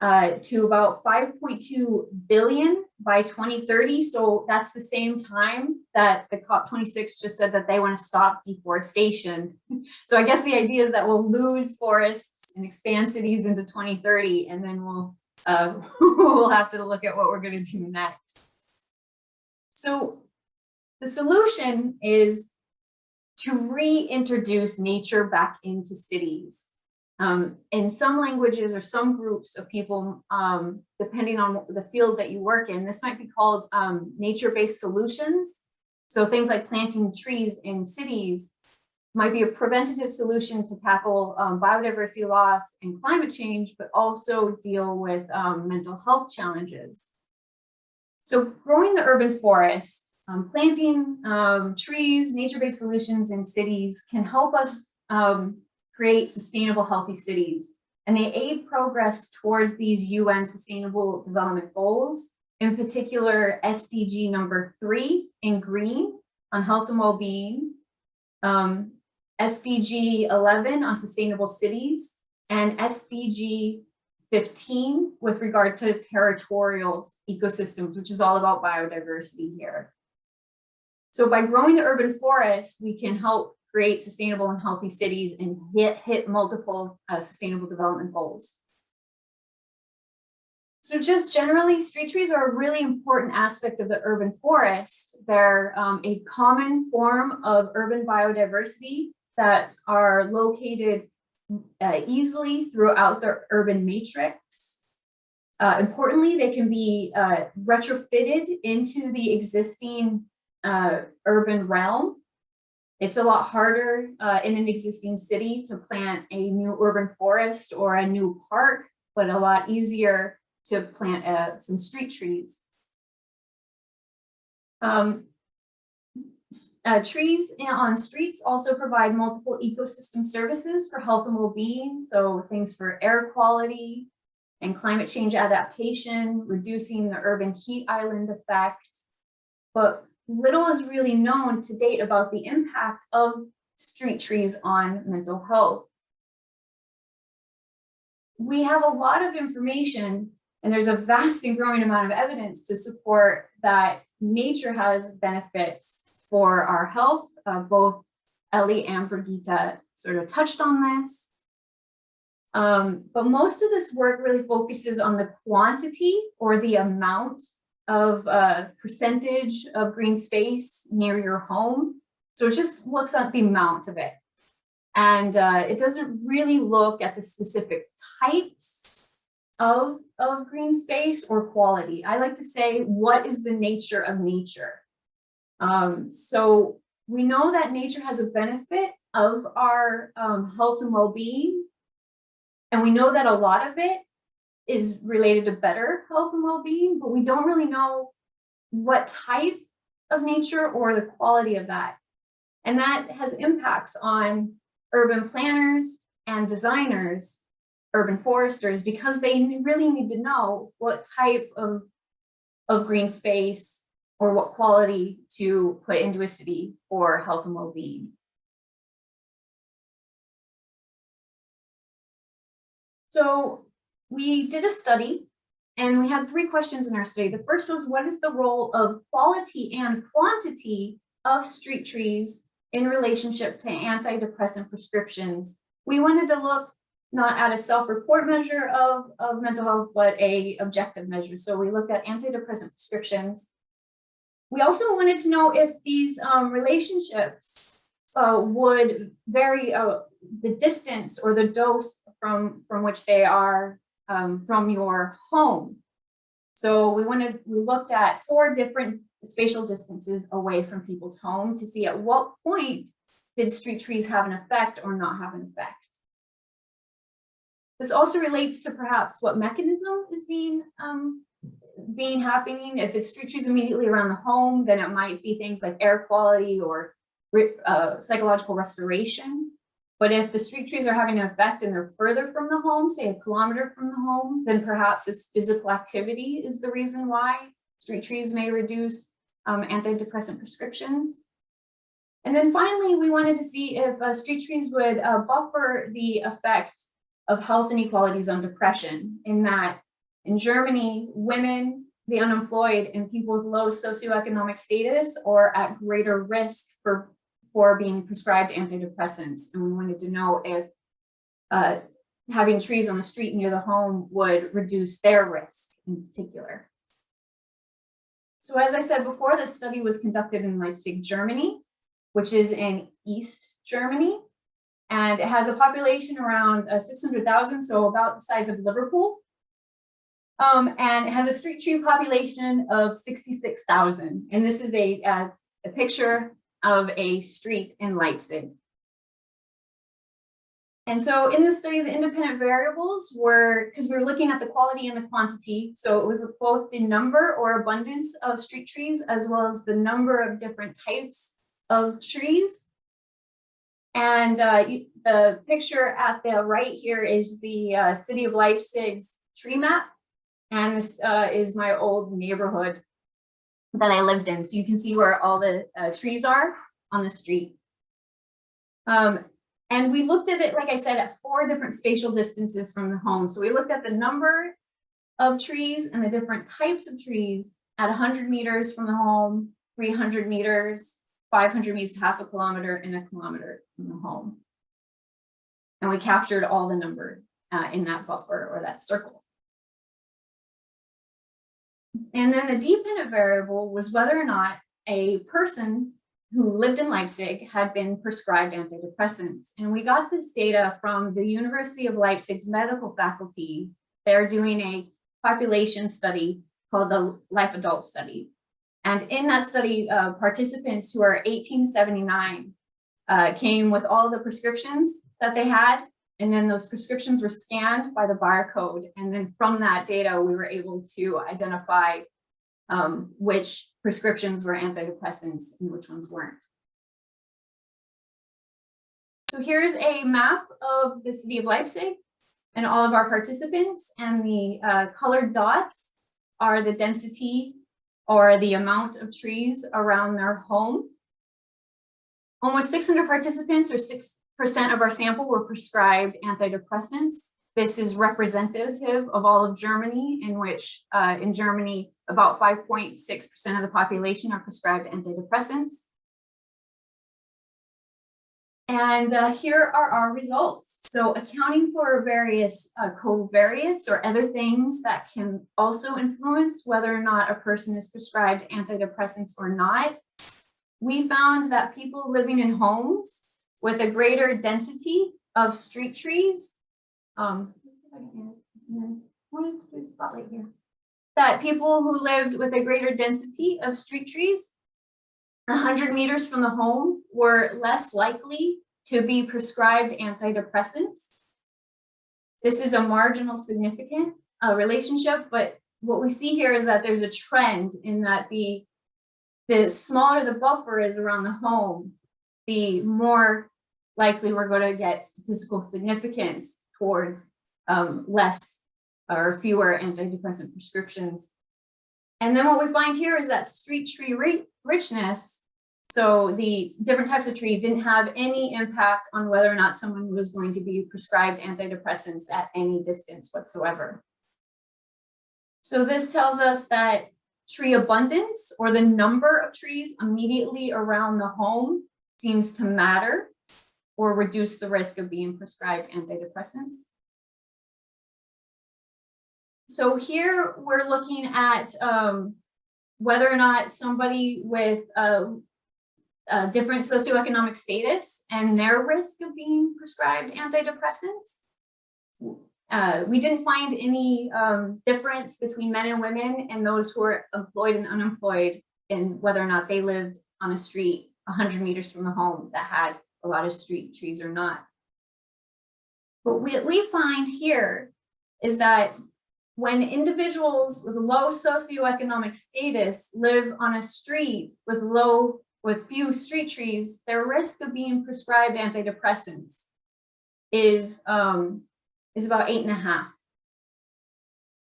to about 5.2 billion by 2030. So that's the same time that the COP26 just said that they want to stop deforestation. So I guess the idea is that we'll lose forests and expand cities into 2030, and then we'll have to look at what we're going to do next. So the solution is to reintroduce nature back into cities. In some languages or some groups of people, depending on the field that you work in, this might be called nature-based solutions. So things like planting trees in cities might be a preventative solution to tackle biodiversity loss and climate change, but also deal with mental health challenges. So growing the urban forest, planting trees, nature-based solutions in cities can help us create sustainable, healthy cities. And they aid progress towards these UN Sustainable Development Goals, in particular SDG number 3 in green on health and well-being, SDG 11 on sustainable cities, and SDG 15 with regard to territorial ecosystems, which is all about biodiversity here. So by growing the urban forest, we can help create sustainable and healthy cities and hit multiple sustainable development goals. So just generally, street trees are a really important aspect of the urban forest. They're a common form of urban biodiversity that are located easily throughout the urban matrix. Importantly, they can be retrofitted into the existing urban realm. It's a lot harder in an existing city to plant a new urban forest or a new park, but a lot easier to plant some street trees. Trees on streets also provide multiple ecosystem services for health and well-being. So things for air quality and climate change adaptation, reducing the urban heat island effect. But little is really known to date about the impact of street trees on mental health. We have a lot of information, and there's a vast and growing amount of evidence to support that nature has benefits for our health. Both Ellie and Brigitte sort of touched on this. But most of this work really focuses on the quantity or the amount of percentage of green space near your home. So it just looks at the amount of it. And it doesn't really look at the specific types of green space or quality. I like to say, what is the nature of nature? So we know that nature has a benefit of our health and well-being. And we know that a lot of it is related to better health and well-being, but we don't really know what type of nature or the quality of that. And that has impacts on urban planners and designers, urban foresters, because they really need to know what type of green space or what quality to put into a city for health and well-being. So we did a study and we had 3 questions in our study. The first was, what is the role of quality and quantity of street trees in relationship to antidepressant prescriptions? We wanted to look not at a self-report measure of mental health, but a objective measure. So we looked at antidepressant prescriptions. We also wanted to know if these relationships would vary the distance or the dose from which they are from your home. So we looked at 4 different spatial distances away from people's home to see at what point did street trees have an effect or not have an effect. This also relates to perhaps what mechanism is happening. If it's street trees immediately around the home, then it might be things like air quality or psychological restoration. But if the street trees are having an effect and they're further from the home, say 1 kilometer from the home, then perhaps it's physical activity is the reason why street trees may reduce antidepressant prescriptions. And then finally, we wanted to see if street trees would buffer the effect of health inequalities on depression, in that in Germany, women, the unemployed, and people with low socioeconomic status are at greater risk for being prescribed antidepressants. And we wanted to know if having trees on the street near the home would reduce their risk in particular. So as I said before, this study was conducted in Leipzig, Germany, which is in East Germany. And it has a population around 600,000, so about the size of Liverpool. And it has a street tree population of 66,000. And this is a picture of a street in Leipzig. And so in this study, the independent variables were, because we were looking at the quality and the quantity, so it was both the number or abundance of street trees, as well as the number of different types of trees. And the picture at the right here is the city of Leipzig's tree map. And this is my old neighborhood that I lived in. So you can see where all the trees are on the street. And we looked at it, like I said, at 4 different spatial distances from the home. So we looked at the number of trees and the different types of trees at 100 meters from the home, 300 meters, 500 meters, half a kilometer, and 1 kilometer from the home. And we captured all the number in that buffer or that circle. And then the dependent variable was whether or not a person who lived in Leipzig had been prescribed antidepressants. And we got this data from the University of Leipzig's medical faculty. They're doing a population study called the Life Adult Study. And in that study, participants who are 18 to 79 came with all the prescriptions that they had. And then those prescriptions were scanned by the barcode. And then from that data, we were able to identify which prescriptions were antidepressants and which ones weren't. So here's a map of the city of Leipzig and all of our participants. And the colored dots are the density or the amount of trees around their home. Almost 600 participants, or 6% of our sample, were prescribed antidepressants. This is representative of all of Germany, in which in Germany, about 5.6% of the population are prescribed antidepressants. And here are our results. So accounting for various covariates or other things that can also influence whether or not a person is prescribed antidepressants or not, we found that people living in homes with a greater density of street trees, that people who lived with a greater density of street trees 100 meters from the home were less likely to be prescribed antidepressants. This is a marginal significant relationship, but what we see here is that there's a trend in that the smaller the buffer is around the home, the more likely we're going to get statistical significance towards less or fewer antidepressant prescriptions. And then what we find here is that street tree richness, so the different types of tree didn't have any impact on whether or not someone was going to be prescribed antidepressants at any distance whatsoever. So this tells us that tree abundance, or the number of trees immediately around the home, seems to matter or reduce the risk of being prescribed antidepressants. So here we're looking at whether or not somebody with a different socioeconomic status and their risk of being prescribed antidepressants. We didn't find any difference between men and women and those who are employed and unemployed in whether or not they lived on a street 100 meters from the home that had a lot of street trees or not. But what we find here is that when individuals with low socioeconomic status live on a street with few street trees, their risk of being prescribed antidepressants is about 8.5.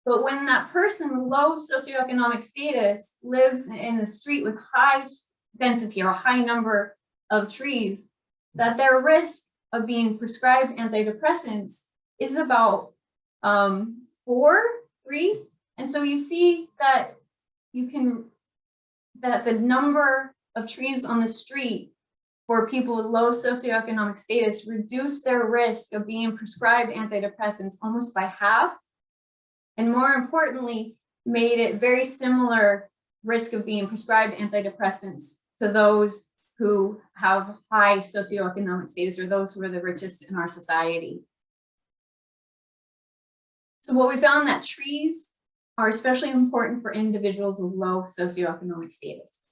But when that person with low socioeconomic status lives in a street with high density or a high number of trees, that their risk of being prescribed antidepressants is about 3. And so you see that that the number of trees on the street for people with low socioeconomic status reduce their risk of being prescribed antidepressants almost by half. And more importantly, made it very similar risk of being prescribed antidepressants to those who have high socioeconomic status, or those who are the richest in our society. So what we found that trees are especially important for individuals with low socioeconomic status.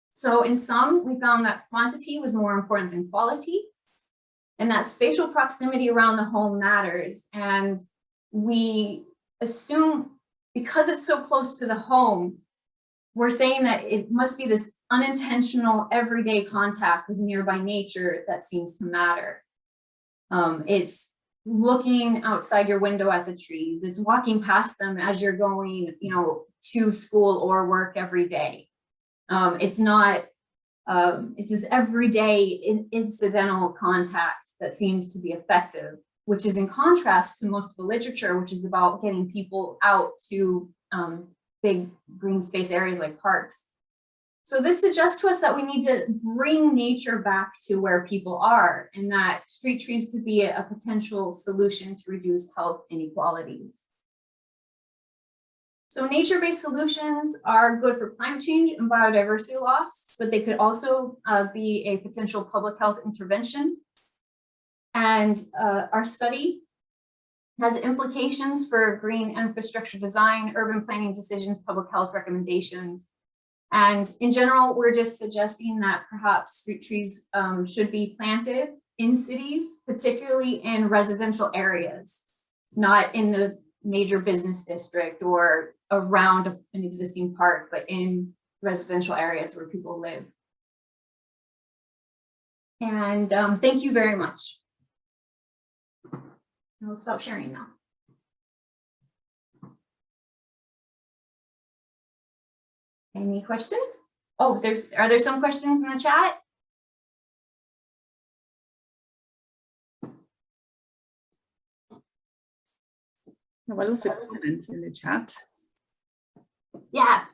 So in some, we found that quantity was more important than quality, and that spatial proximity around the home matters. And we assume, because it's so close to the home, we're saying that it must be this unintentional everyday contact with nearby nature that seems to matter. It's looking outside your window at the trees. It's walking past them as you're going, to school or work every day. It's this everyday incidental contact that seems to be effective, which is in contrast to most of the literature, which is about getting people out to big green space areas like parks. So this suggests to us that we need to bring nature back to where people are, and that street trees could be a potential solution to reduce health inequalities. So nature-based solutions are good for climate change and biodiversity loss, but they could also be a potential public health intervention. And our study has implications for green infrastructure design, urban planning decisions, public health recommendations. And in general, we're just suggesting that perhaps street trees should be planted in cities, particularly in residential areas, not in the major business district or around an existing park, but in residential areas where people live. And thank you very much. I'll stop sharing now. Any questions? Oh, are there some questions in the chat? Well, also comments in the chat. Yeah,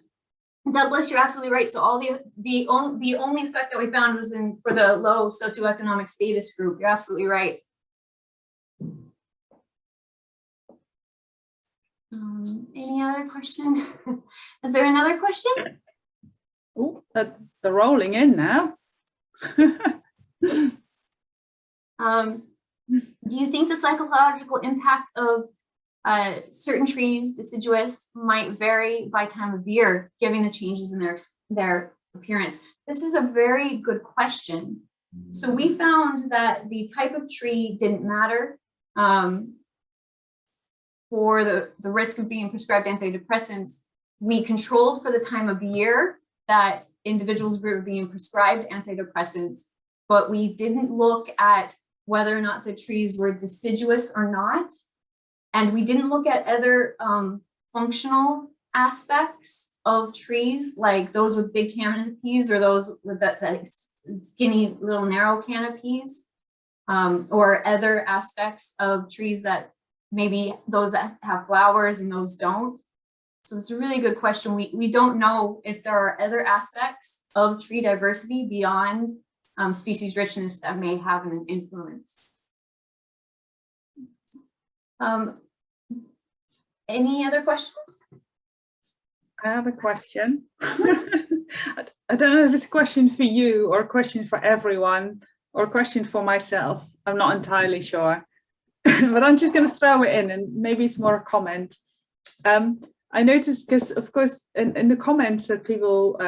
Douglas, you're absolutely right. So all the only effect that we found was for the low socioeconomic status group. You're absolutely right. Any other question? Is there another question? Oh, they're rolling in now. Do you think the psychological impact of certain trees, deciduous, might vary by time of year, given the changes in their appearance? This is a very good question. So we found that the type of tree didn't matter for the risk of being prescribed antidepressants, we controlled for the time of year that individuals were being prescribed antidepressants, but we didn't look at whether or not the trees were deciduous or not. And we didn't look at other functional aspects of trees, like those with big canopies or those with that skinny little narrow canopies, or other aspects of trees that maybe those that have flowers and those don't. So it's a really good question. We don't know if there are other aspects of tree diversity beyond species richness that may have an influence. Any other questions? I have a question. I don't know if it's a question for you or a question for everyone or a question for myself. I'm not entirely sure, but I'm just going to throw it in and maybe it's more a comment. I noticed, because of course in the comments that people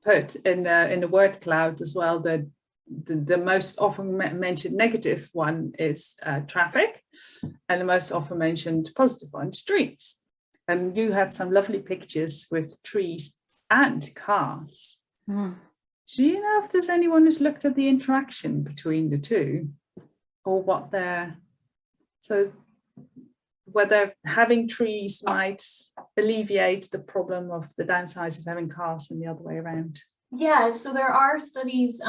put in the word cloud as well, the most often mentioned negative one is traffic, and the most often mentioned positive one, streets. And you had some lovely pictures with trees and cars. Do you know if there's anyone who's looked at the interaction between the two, or what they're, so whether having trees might alleviate the problem of the downsides of having cars and the other way around? Yeah, so there are studies,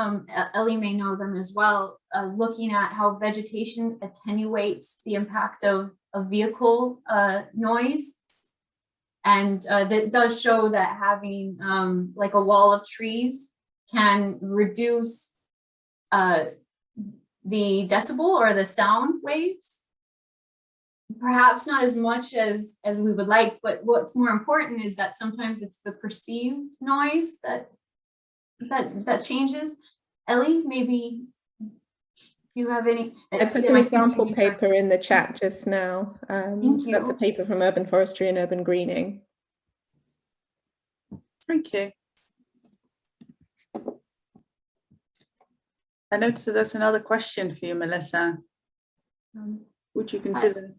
Ellie may know them as well, looking at how vegetation attenuates the impact of vehicle noise. And that does show that having like a wall of trees can reduce the decibel or the sound waves. Perhaps not as much as we would like, but what's more important is that sometimes it's the perceived noise that changes. Ellie, maybe you have any? I put an example paper in the chat just now. So that's a paper from Urban Forestry and Urban Greening. Thank you. I noticed there's another question for you, Melissa. Would you consider?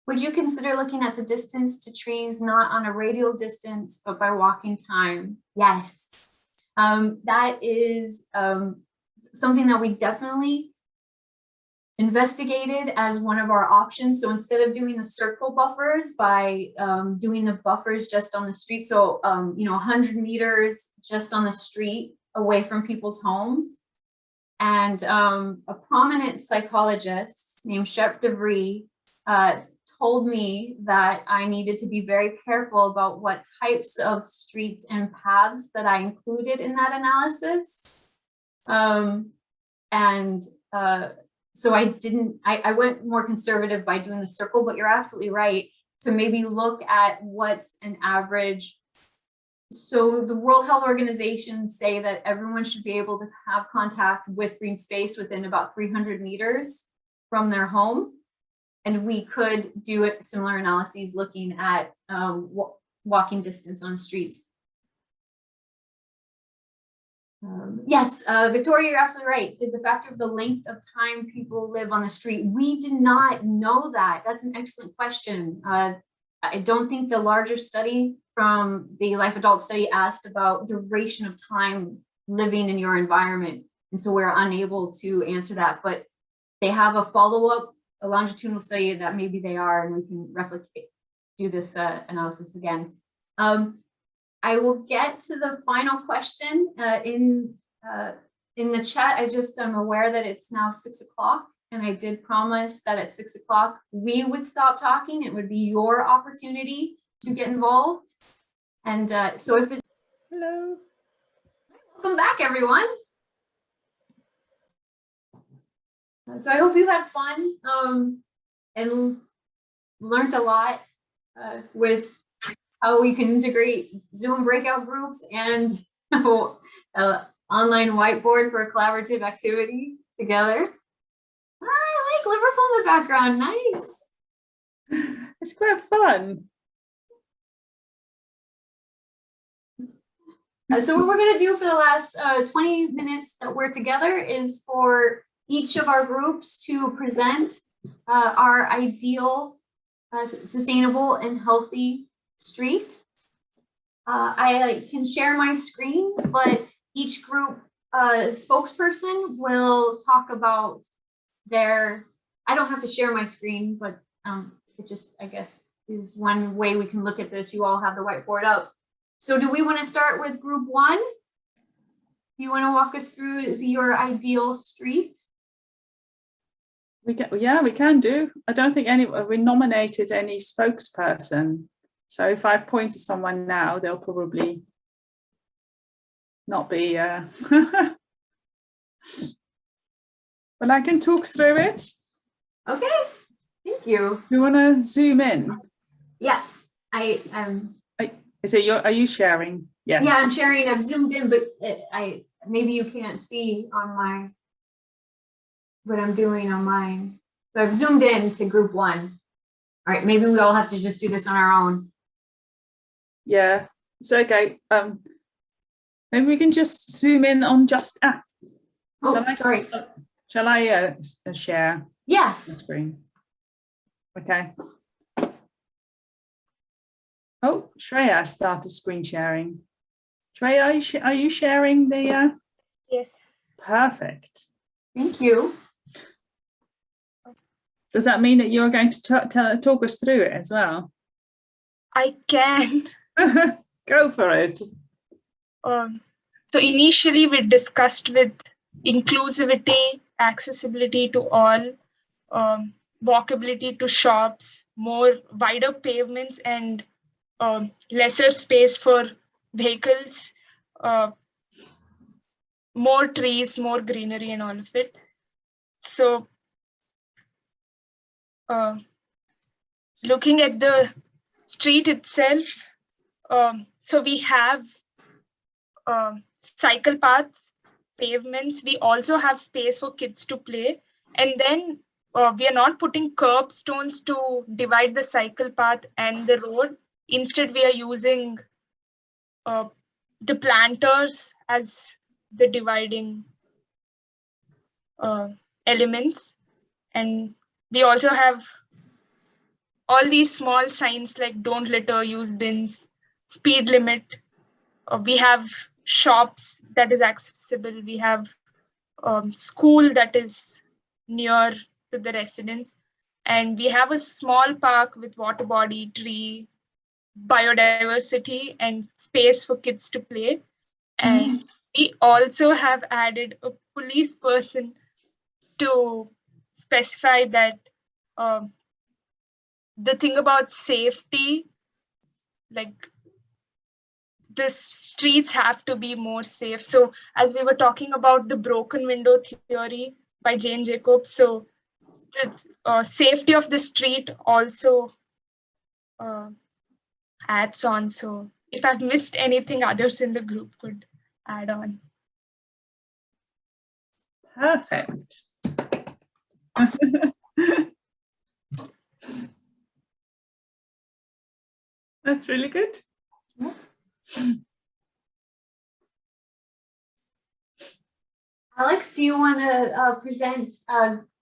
Would you consider looking at the distance to trees, not on a radial distance, but by walking time? Yes. That is something that we definitely investigated as one of our options. So instead of doing the circle buffers, by doing the buffers just on the street, so 100 meters just on the street away from people's homes. And a prominent psychologist named Shep DeVries told me that I needed to be very careful about what types of streets and paths that I included in that analysis. So I went more conservative by doing the circle, but you're absolutely right to maybe look at what's an average. So the World Health Organization say that everyone should be able to have contact with green space within about 300 meters from their home. And we could do similar analyses looking at walking distance on streets. Yes, Victoria, you're absolutely right. The factor of the length of time people live on the street, we did not know that. That's an excellent question. I don't think the larger study from the Life Adult study asked about duration of time living in your environment. And so we're unable to answer that, but they have a follow-up, a longitudinal study that maybe they are, and we can do this analysis again. I will get to the final question in the chat. I'm aware that it's now 6 o'clock, and I did promise that at 6 o'clock we would stop talking. It would be your opportunity to get involved. And so if it's... Hello. Welcome back, everyone. So I hope you had fun and learned a lot with how we can integrate Zoom breakout groups and online whiteboard for a collaborative activity together. I like Liverpool in the background, nice. It's quite fun. So what we're going to do for the last 20 minutes that we're together is for each of our groups to present our ideal sustainable and healthy street. I can share my screen, but each group spokesperson will talk about their, I don't have to share my screen, but it just, I guess, is one way we can look at this. You all have the whiteboard up. So do we want to start with group one? Do you want to walk us through your ideal street? We can do. I don't think we nominated any spokesperson. So if I point to someone now, they'll probably not be. But I can talk through it. Okay, thank you. You want to zoom in? Yeah, Are you sharing? Yes. Yeah, I'm sharing. I've zoomed in, but maybe you can't see on what I'm doing on mine. So I've zoomed in to group one. All right, maybe we all have to just do this on our own. Yeah, it's okay. Maybe we can just zoom in on just. Sorry. Shall I share? Yeah. The screen. Okay. Oh, Shreya started screen sharing. Shreya, are you sharing the? Yes. Perfect. Thank you. Does that mean that you're going to talk us through it as well? I can. Go for it. So initially we discussed with inclusivity, accessibility to all, walkability to shops, more wider pavements and lesser space for vehicles, more trees, more greenery and all of it. So looking at the street itself, so we have cycle paths, pavements. We also have space for kids to play. And then we are not putting curb stones to divide the cycle path and the road. Instead, we are using the planters as the dividing elements. And we also have all these small signs like don't litter, use bins, speed limit. We have shops that is accessible. We have school that is near to the residents. And we have a small park with water body, tree, biodiversity, and space for kids to play. And we also have added a police person to specify that the thing about safety, like the streets have to be more safe. So as we were talking about the broken window theory by Jane Jacobs, so the safety of the street also adds on. So if I've missed anything, others in the group could add on. Perfect. That's really good. Alex, do you want to present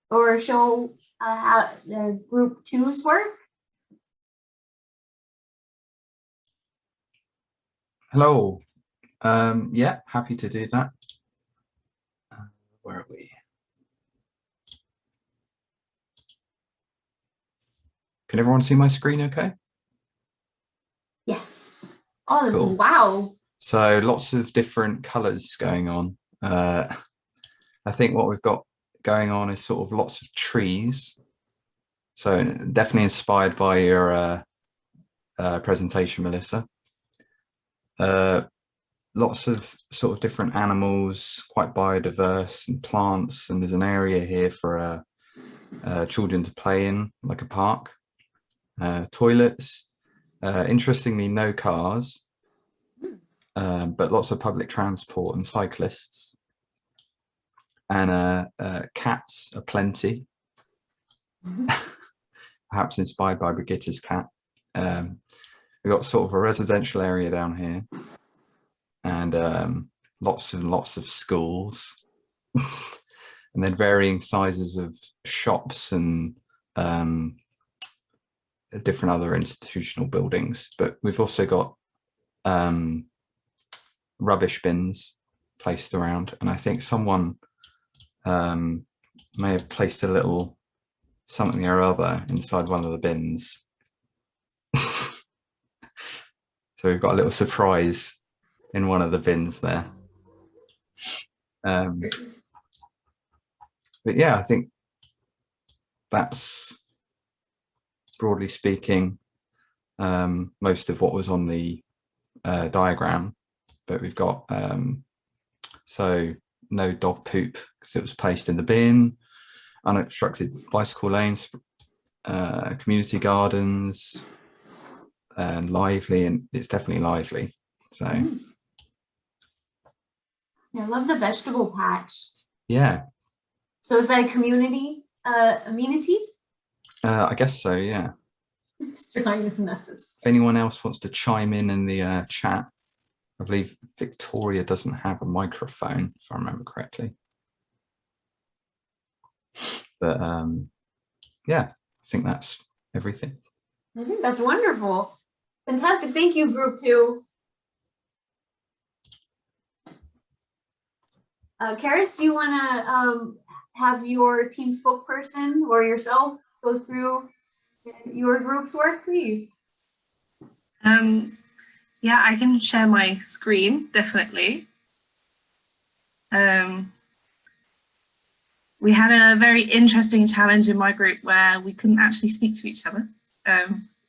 or show how group two's work? Hello. Yeah, happy to do that. Where are we? Can everyone see my screen okay? Yes. Oh, this Cool. Wow. So lots of different colors going on. I think what we've got going on is sort of lots of trees. So definitely inspired by your presentation, Melissa. Lots of sort of different animals, quite biodiverse, and plants, and there's an area here for children to play in, like a park. Toilets, interestingly no cars, but lots of public transport and cyclists, and cats aplenty. Perhaps inspired by Brigitte's cat. We've got sort of a residential area down here, and lots and lots of schools, and then varying sizes of shops and different other institutional buildings, but we've also got rubbish bins placed around, and I think someone may have placed a little something or other inside one of the bins. So we've got a little surprise in one of the bins there. But yeah, I think that's, broadly speaking, most of what was on the diagram. But we've got, so no dog poop because it was placed in the bin, unobstructed bicycle lanes, community gardens, and lively, and it's definitely lively. So Yeah, I love the vegetable patch. yeah. So is that a community amenity? I guess so, yeah. If anyone else wants to chime in the chat, I believe Victoria doesn't have a microphone, if I remember correctly. But yeah, I think that's everything. I think that's wonderful. Fantastic. Thank you, Group 2. Karis, do you want to have your team spokesperson or yourself go through your group's work, please? Yeah, I can share my screen, definitely. We had a very interesting challenge in my group where we couldn't actually speak to each other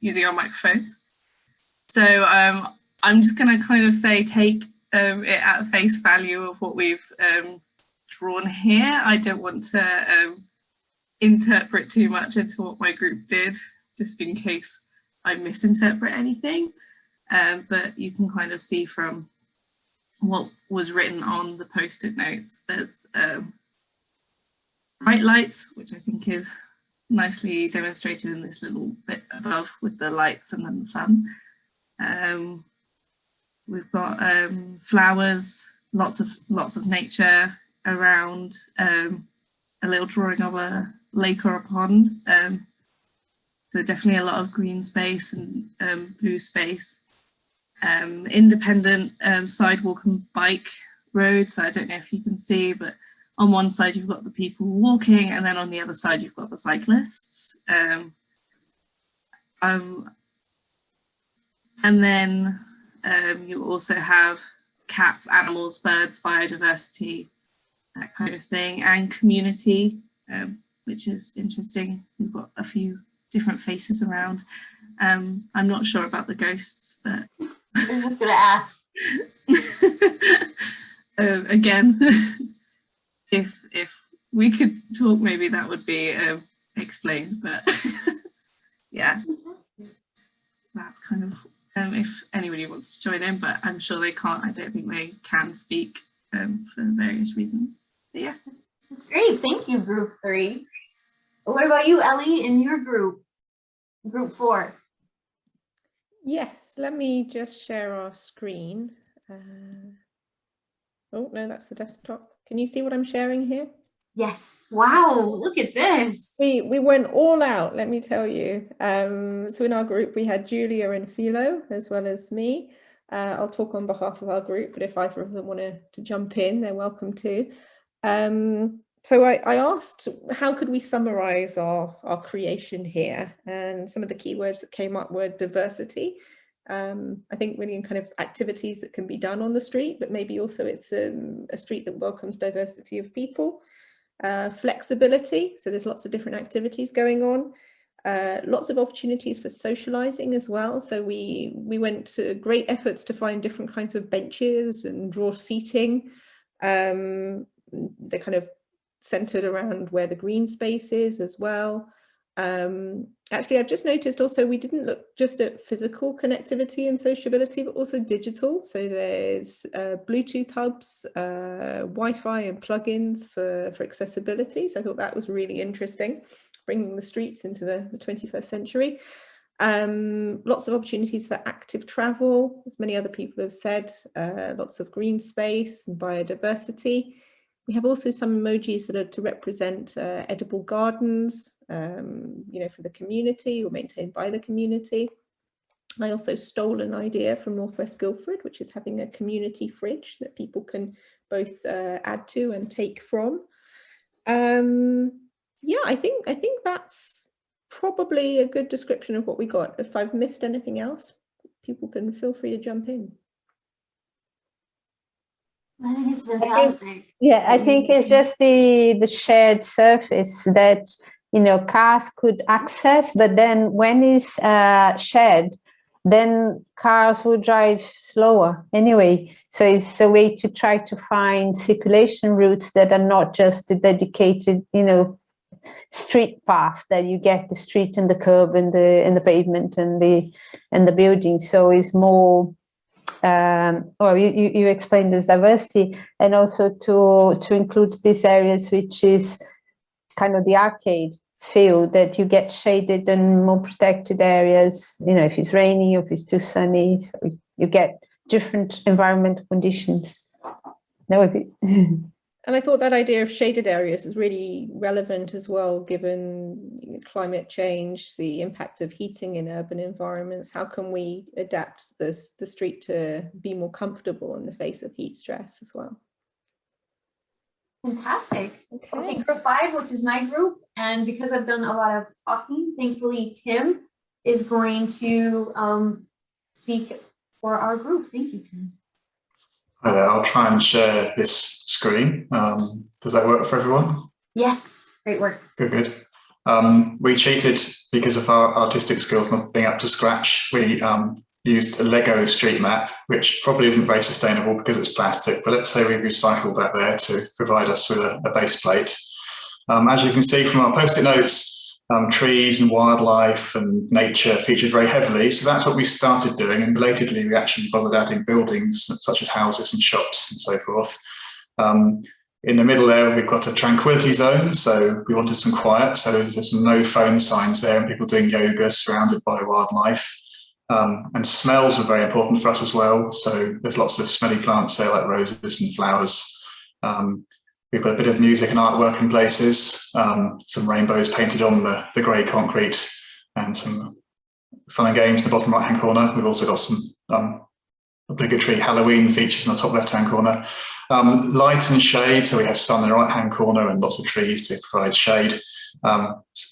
using our microphone. So I'm just going to kind of say, take it at face value of what we've drawn here. I don't want to interpret too much into what my group did, just in case I misinterpret anything. But you can kind of see from what was written on the post-it notes, there's bright lights, which I think is nicely demonstrated in this little bit above with the lights and then the sun. We've got flowers, lots of nature around, a little drawing of a lake or a pond. So definitely a lot of green space and blue space. Independent sidewalk and bike road. So I don't know if you can see, but on one side you've got the people walking, and then on the other side you've got the cyclists. And then you also have cats, animals, birds, biodiversity, that kind of thing, and community, which is interesting. We've got a few different faces around. I'm not sure about the ghosts, but I was just going to ask. Again, if we could talk, maybe that would be explained, but yeah, that's kind of if anybody wants to join in, but I'm sure they can't. I don't think they can speak for various reasons. But yeah, That's great. Thank you, Group 3. What about you, Ellie, in your group, Group 4? Yes, let me just share our screen. Oh, no, that's the desktop. Can you see what I'm sharing here? Yes. Wow, look at this. We went all out, let me tell you. So in our group, we had Julia and Philo, as well as me. I'll talk on behalf of our group, but if either of them want to jump in, they're welcome to. So I asked, how could we summarize our creation here? And some of the keywords that came up were diversity. I think really in kind of activities that can be done on the street, but maybe also it's a street that welcomes diversity of people. Flexibility, so there's lots of different activities going on. Lots of opportunities for socializing as well. So we went to great efforts to find different kinds of benches and draw seating. They're kind of centered around where the green space is as well. Actually, I've just noticed also we didn't look just at physical connectivity and sociability, but also digital. So there's Bluetooth hubs, Wi-Fi and plugins for accessibility. So I thought that was really interesting, bringing the streets into the 21st century. Lots of opportunities for active travel, as many other people have said, lots of green space and biodiversity. We have also some emojis that are to represent edible gardens, for the community or maintained by the community. I also stole an idea from Northwest Guildford, which is having a community fridge that people can both add to and take from. Yeah, I think that's probably a good description of what we got. If I've missed anything else, people can feel free to jump in. I think it's fantastic. I think it's just the shared surface that, cars could access, but then when it's shared, then cars will drive slower anyway. So it's a way to try to find circulation routes that are not just the dedicated, street path that you get the street and the curb and the pavement and the building. So it's more. You explained this diversity, and also to include these areas, which is kind of the arcade feel, that you get shaded and more protected areas, if it's rainy or if it's too sunny, so you get different environmental conditions. That was it. And I thought that idea of shaded areas is really relevant as well, given climate change, the impact of heating in urban environments. How can we adapt the street to be more comfortable in the face of heat stress as well? Fantastic. Okay. Okay, group 5, which is my group. And because I've done a lot of talking, thankfully, Tim is going to speak for our group. Thank you, Tim. Hi there, I'll try and share this screen. Does that work for everyone? Yes, great work. Good. We cheated because of our artistic skills not being up to scratch. We used a Lego street map, which probably isn't very sustainable because it's plastic, but let's say we recycled that there to provide us with a base plate. As you can see from our post-it notes, trees and wildlife and nature featured very heavily. So that's what we started doing. And belatedly, we actually bothered adding buildings such as houses and shops and so forth. In the middle there, we've got a tranquility zone. So we wanted some quiet. So there's some no phone signs there and people doing yoga surrounded by wildlife. And smells are very important for us as well. So there's lots of smelly plants there like roses and flowers. We've got a bit of music and artwork in places, some rainbows painted on the grey concrete, and some fun and games in the bottom right-hand corner. We've also got some obligatory Halloween features in the top left-hand corner. Light and shade, so we have sun in the right-hand corner and lots of trees to provide shade.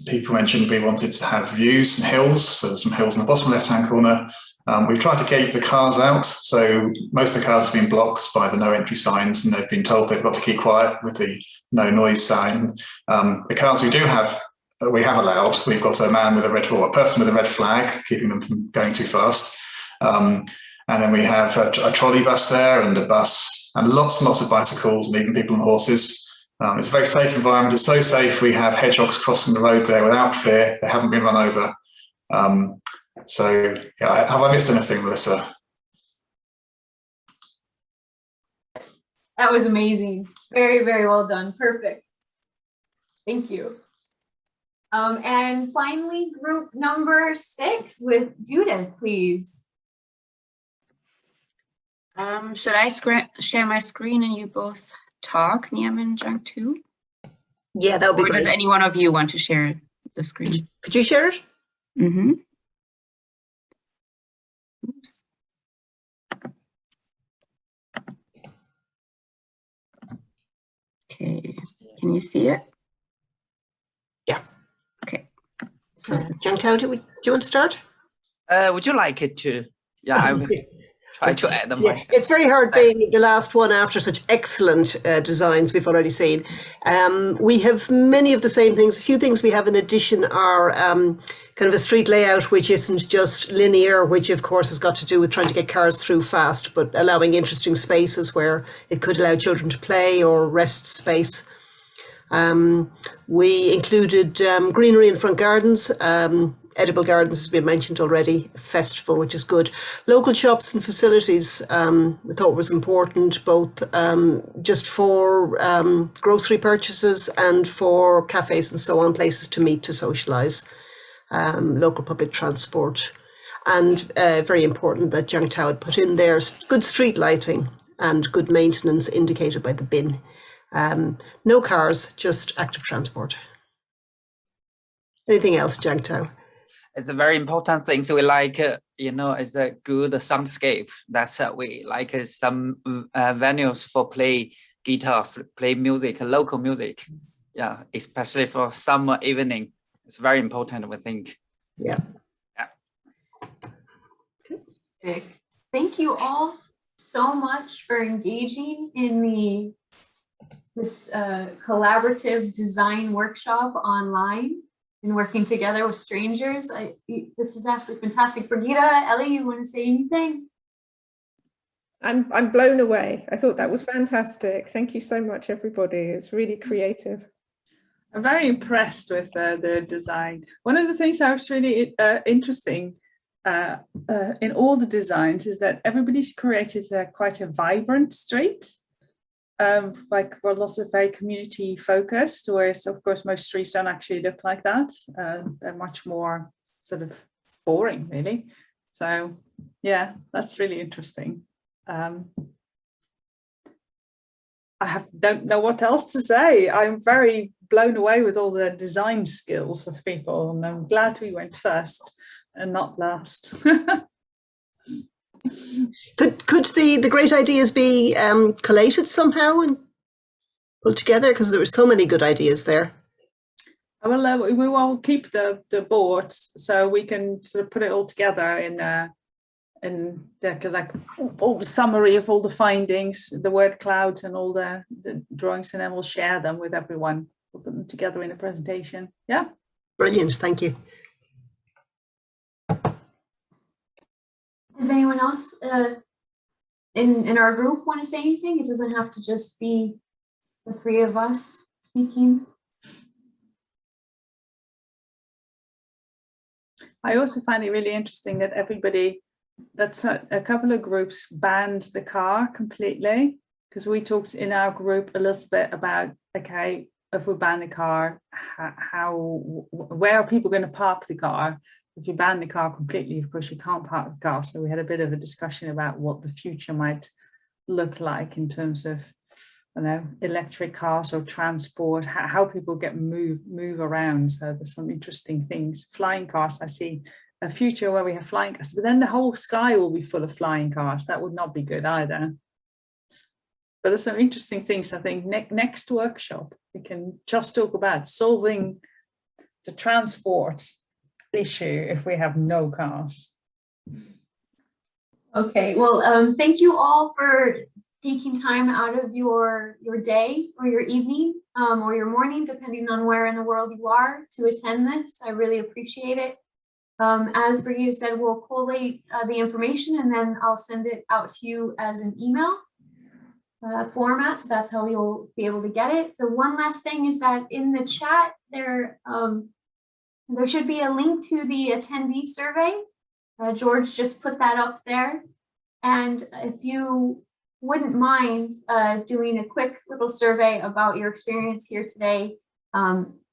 People mentioned we wanted to have views and hills, so there's some hills in the bottom left-hand corner. We've tried to keep the cars out, so most of the cars have been blocked by the no entry signs, and they've been told they've got to keep quiet with the no noise sign. The cars we have allowed. We've got a man with a person with a red flag, keeping them from going too fast. And then we have a trolley bus there and a bus and lots and lots of bicycles and even people on horses. It's a very safe environment. It's so safe. We have hedgehogs crossing the road there without fear. They haven't been run over. So, yeah, have I missed anything, Melissa? That was amazing. Very, very well done. Perfect. Thank you. And finally, group number 6 with Judith, please. Should I share my screen and you both talk, Niam and Jung, too? Yeah, that would be great. Does any one of you want to share the screen? Could you share it? Mm-hmm. Oops. Okay, can you see it? Yeah. Okay. Jean-Claude, do you want to start? Would you like it to? Yeah, I will try to add them myself. It's very hard being the last one after such excellent designs we've already seen. We have many of the same things. A few things we have in addition are kind of a street layout which isn't just linear, which of course has got to do with trying to get cars through fast, but allowing interesting spaces where it could allow children to play or rest space. We included greenery in front gardens. Edible gardens has been mentioned already, festival, which is good. Local shops and facilities we thought was important, both just for grocery purchases and for cafes and so on, places to meet, to socialise. Local public transport. And very important that Jiang Tao had put in there, good street lighting and good maintenance indicated by the bin. No cars, just active transport. Anything else, Jiang Tao? It's a very important thing. So we like, it's a good soundscape. That's we like some venues for play guitar, play music, local music. Yeah, especially for summer evening. It's very important, we think. Yeah. Thank you all so much for engaging in this collaborative design workshop online and working together with strangers. This is absolutely fantastic. Brigitte, Ellie, you want to say anything? I'm blown away. I thought that was fantastic. Thank you so much, everybody. It's really creative. I'm very impressed with the design. One of the things I was really interesting in all the designs is that everybody's created quite a vibrant street. Like we're also very community focused, whereas of course most streets don't actually look like that. They're much more sort of boring, really. So yeah, that's really interesting. Don't know what else to say. I'm very blown away with all the design skills of people, and I'm glad we went first and not last. Could the great ideas be collated somehow and pulled together? Because there were so many good ideas there. Well, we will keep the boards so we can sort of put it all together in like all the summary of all the findings, the word clouds and all the drawings, and then we'll share them with everyone. We'll put them together in a presentation. Yeah. Brilliant. Thank you. Does anyone else in our group want to say anything? It doesn't have to just be the three of us speaking. I also find it really interesting that a couple of groups banned the car completely, because we talked in our group a little bit about, okay, if we ban the car, where are people going to park the car? If you ban the car completely, of course, you can't park the car. So we had a bit of a discussion about what the future might look like in terms of, electric cars or transport, how people move around. So there's some interesting things. Flying cars, I see a future where we have flying cars, but then the whole sky will be full of flying cars. That would not be good either. But there's some interesting things. I think next workshop, we can just talk about solving the transport issue if we have no cars. Okay, well, thank you all for taking time out of your day or your evening or your morning, depending on where in the world you are, to attend this. I really appreciate it. As Brigitte said, we'll collate the information and then I'll send it out to you as an email format. So that's how you'll be able to get it. The one last thing is that in the chat there should be a link to the attendee survey. George just put that up there. And if you wouldn't mind doing a quick little survey about your experience here today,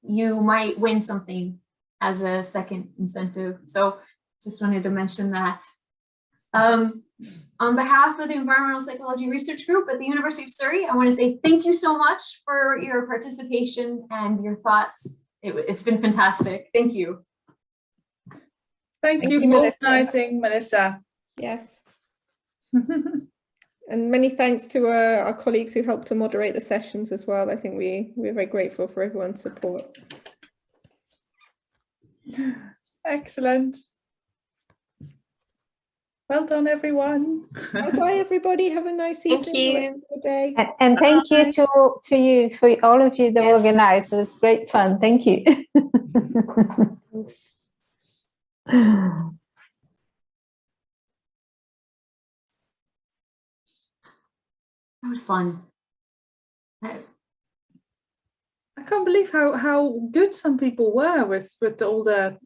you might win something as a second incentive. So just wanted to mention that. On behalf of the Environmental Psychology Research Group at the University of Surrey, I want to say thank you so much for your participation and your thoughts. It's been fantastic. Thank you. Thank you for organizing, Melissa. Yes. And many thanks to our colleagues who helped to moderate the sessions as well. I think we're very grateful for everyone's support. Excellent. Well done, everyone. Bye, everybody. Have a nice evening. Day. And thank you to you, for all of you that organized. It was great fun. Thank you. Thanks. That was fun. I can't believe how good some people were with all the